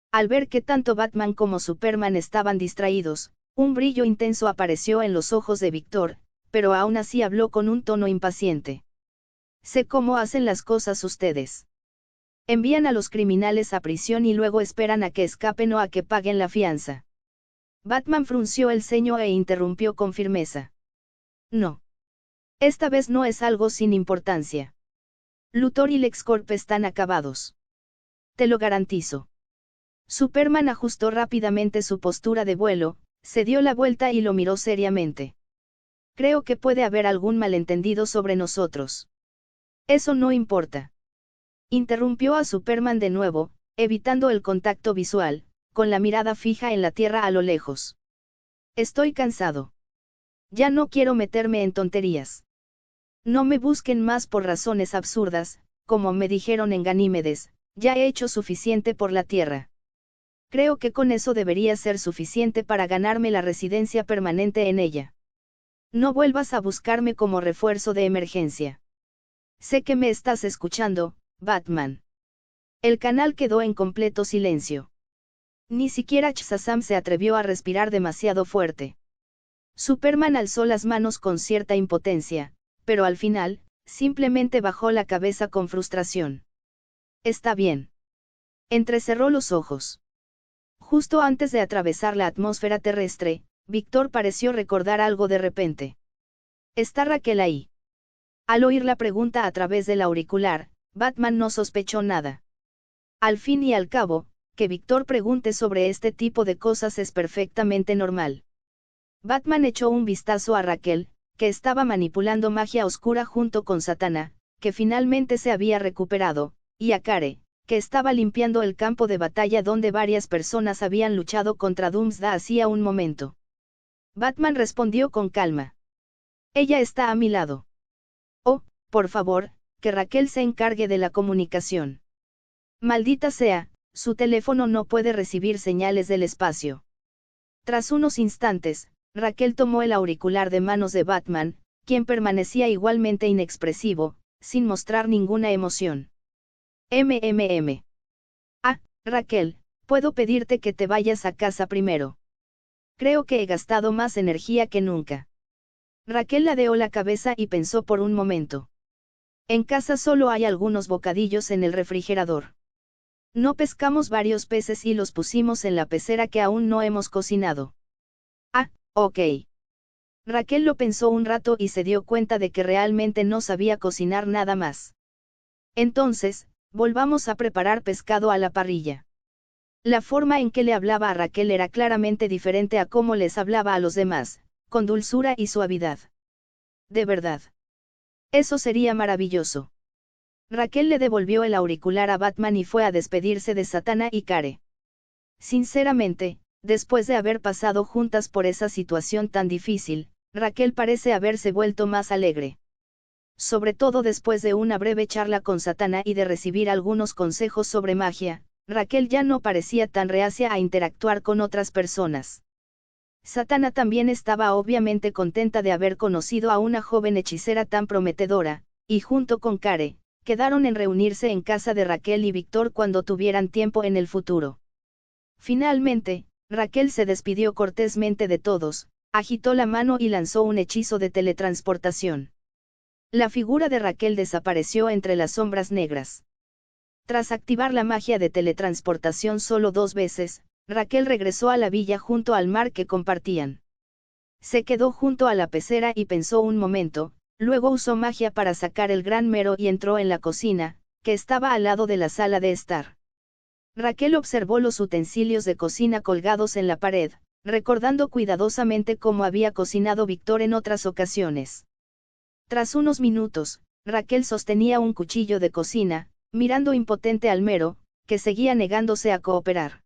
Al ver que tanto Batman como Superman estaban distraídos, un brillo intenso apareció en los ojos de Victor, pero aún así habló con un tono impaciente. Sé cómo hacen las cosas ustedes. Envían a los criminales a prisión y luego esperan a que escapen o a que paguen la fianza. Batman frunció el ceño e interrumpió con firmeza. No. Esta vez no es algo sin importancia. Luthor y LexCorp están acabados. Te lo garantizo. Superman ajustó rápidamente su postura de vuelo, se dio la vuelta y lo miró seriamente. Creo que puede haber algún malentendido sobre nosotros. Eso no importa. Interrumpió a Superman de nuevo, evitando el contacto visual, con la mirada fija en la tierra a lo lejos. Estoy cansado. Ya no quiero meterme en tonterías. No me busquen más por razones absurdas, como me dijeron en Ganímedes, ya he hecho suficiente por la Tierra. Creo que con eso debería ser suficiente para ganarme la residencia permanente en ella. No vuelvas a buscarme como refuerzo de emergencia. Sé que me estás escuchando, Batman. El canal quedó en completo silencio. Ni siquiera Shazam se atrevió a respirar demasiado fuerte. Superman alzó las manos con cierta impotencia, pero al final, simplemente bajó la cabeza con frustración. Está bien. Entrecerró los ojos. Justo antes de atravesar la atmósfera terrestre, Victor pareció recordar algo de repente. ¿Está Raquel ahí? Al oír la pregunta a través del auricular, Batman no sospechó nada. Al fin y al cabo, que Victor pregunte sobre este tipo de cosas es perfectamente normal. Batman echó un vistazo a Raquel, que estaba manipulando magia oscura junto con Zatanna, que finalmente se había recuperado, y a Kare, que estaba limpiando el campo de batalla donde varias personas habían luchado contra Doomsday hacía un momento. Batman respondió con calma. Ella está a mi lado. Oh, por favor, que Raquel se encargue de la comunicación. Maldita sea, su teléfono no puede recibir señales del espacio. Tras unos instantes, Raquel tomó el auricular de manos de Batman, quien permanecía igualmente inexpresivo, sin mostrar ninguna emoción. Ah, Raquel, puedo pedirte que te vayas a casa primero. Creo que he gastado más energía que nunca. Raquel ladeó la cabeza y pensó por un momento. En casa solo hay algunos bocadillos en el refrigerador. No pescamos varios peces y los pusimos en la pecera que aún no hemos cocinado. Ah, ok. Raquel lo pensó un rato y se dio cuenta de que realmente no sabía cocinar nada más. Entonces, volvamos a preparar pescado a la parrilla. La forma en que le hablaba a Raquel era claramente diferente a cómo les hablaba a los demás, con dulzura y suavidad. De verdad. Eso sería maravilloso. Raquel le devolvió el auricular a Batman y fue a despedirse de Zatanna y Kare. Sinceramente, después de haber pasado juntas por esa situación tan difícil, Raquel parece haberse vuelto más alegre. Sobre todo después de una breve charla con Zatanna y de recibir algunos consejos sobre magia, Raquel ya no parecía tan reacia a interactuar con otras personas. Zatanna también estaba obviamente contenta de haber conocido a una joven hechicera tan prometedora, y junto con Kare, quedaron en reunirse en casa de Raquel y Victor cuando tuvieran tiempo en el futuro. Finalmente, Raquel se despidió cortésmente de todos, agitó la mano y lanzó un hechizo de teletransportación. La figura de Raquel desapareció entre las sombras negras. Tras activar la magia de teletransportación solo 2 veces, Raquel regresó a la villa junto al mar que compartían. Se quedó junto a la pecera y pensó un momento, luego usó magia para sacar el gran mero y entró en la cocina, que estaba al lado de la sala de estar. Raquel observó los utensilios de cocina colgados en la pared, recordando cuidadosamente cómo había cocinado Victor en otras ocasiones. Tras unos minutos, Raquel sostenía un cuchillo de cocina, mirando impotente al mero, que seguía negándose a cooperar.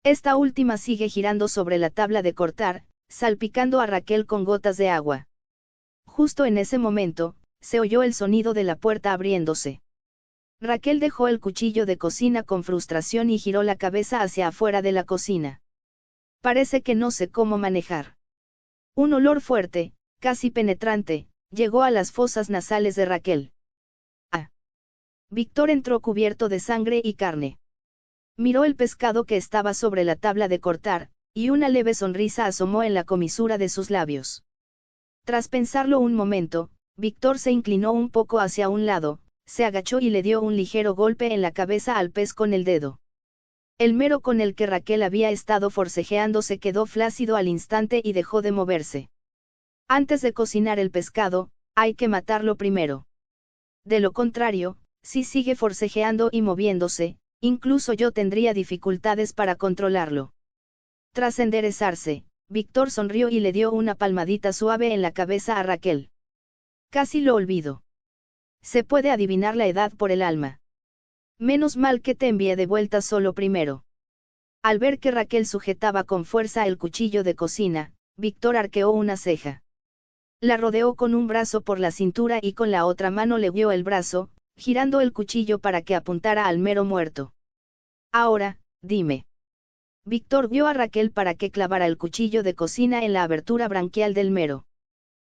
Esta última sigue girando sobre la tabla de cortar, salpicando a Raquel con gotas de agua. Justo en ese momento, se oyó el sonido de la puerta abriéndose. Raquel dejó el cuchillo de cocina con frustración y giró la cabeza hacia afuera de la cocina. Parece que no sé cómo manejar. Un olor fuerte, casi penetrante, llegó a las fosas nasales de Raquel. Ah. Víctor entró cubierto de sangre y carne. Miró el pescado que estaba sobre la tabla de cortar, y una leve sonrisa asomó en la comisura de sus labios. Tras pensarlo un momento, Víctor se inclinó un poco hacia un lado, se agachó y le dio un ligero golpe en la cabeza al pez con el dedo. El mero con el que Raquel había estado forcejeando se quedó flácido al instante y dejó de moverse. Antes de cocinar el pescado, hay que matarlo primero. De lo contrario, si sigue forcejeando y moviéndose, incluso yo tendría dificultades para controlarlo. Tras enderezarse, Víctor sonrió y le dio una palmadita suave en la cabeza a Raquel. Casi lo olvido. Se puede adivinar la edad por el alma. Menos mal que te envié de vuelta solo primero. Al ver que Raquel sujetaba con fuerza el cuchillo de cocina, Víctor arqueó una ceja. La rodeó con un brazo por la cintura y con la otra mano le guió el brazo, girando el cuchillo para que apuntara al mero muerto. Ahora, dime. Víctor vio a Raquel para que clavara el cuchillo de cocina en la abertura branquial del mero.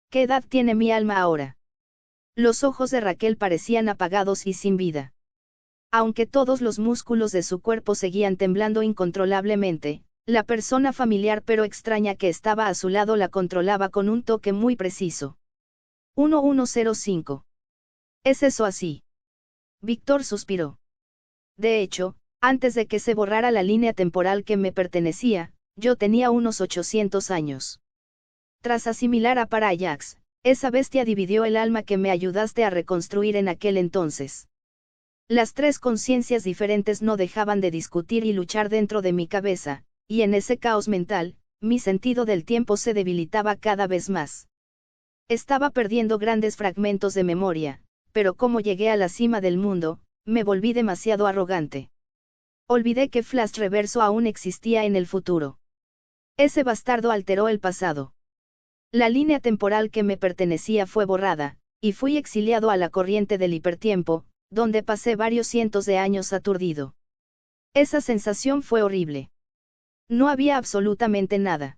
¿Qué edad tiene mi alma ahora? Los ojos de Raquel parecían apagados y sin vida. Aunque todos los músculos de su cuerpo seguían temblando incontrolablemente, la persona familiar pero extraña que estaba a su lado la controlaba con un toque muy preciso. 1105. ¿Es eso así? Víctor suspiró. De hecho, antes de que se borrara la línea temporal que me pertenecía, yo tenía unos 800 años. Tras asimilar a Parallax, esa bestia dividió el alma que me ayudaste a reconstruir en aquel entonces. Las tres conciencias diferentes no dejaban de discutir y luchar dentro de mi cabeza, y en ese caos mental, mi sentido del tiempo se debilitaba cada vez más. Estaba perdiendo grandes fragmentos de memoria, pero como llegué a la cima del mundo, me volví demasiado arrogante. Olvidé que Flash Reverso aún existía en el futuro. Ese bastardo alteró el pasado. La línea temporal que me pertenecía fue borrada, y fui exiliado a la corriente del hipertiempo, donde pasé varios cientos de años aturdido. Esa sensación fue horrible. No había absolutamente nada.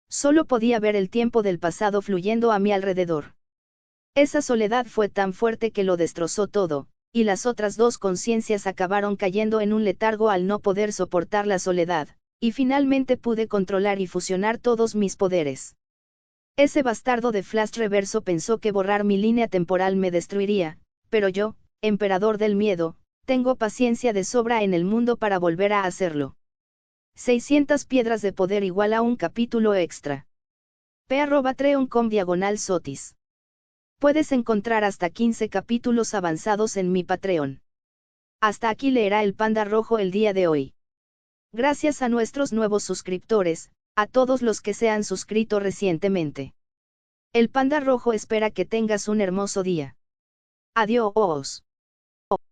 Solo podía ver el tiempo del pasado fluyendo a mi alrededor. Esa soledad fue tan fuerte que lo destrozó todo, y las otras dos conciencias acabaron cayendo en un letargo al no poder soportar la soledad, y finalmente pude controlar y fusionar todos mis poderes. Ese bastardo de Flash Reverso pensó que borrar mi línea temporal me destruiría, pero yo, emperador del miedo, tengo paciencia de sobra en el mundo para volver a hacerlo. 600 piedras de poder igual a un capítulo extra. p@treon.com/sotis. Puedes encontrar hasta 15 capítulos avanzados en mi Patreon. Hasta aquí leerá el Panda Rojo el día de hoy. Gracias a nuestros nuevos suscriptores, a todos los que se han suscrito recientemente. El Panda Rojo espera que tengas un hermoso día. Adiós.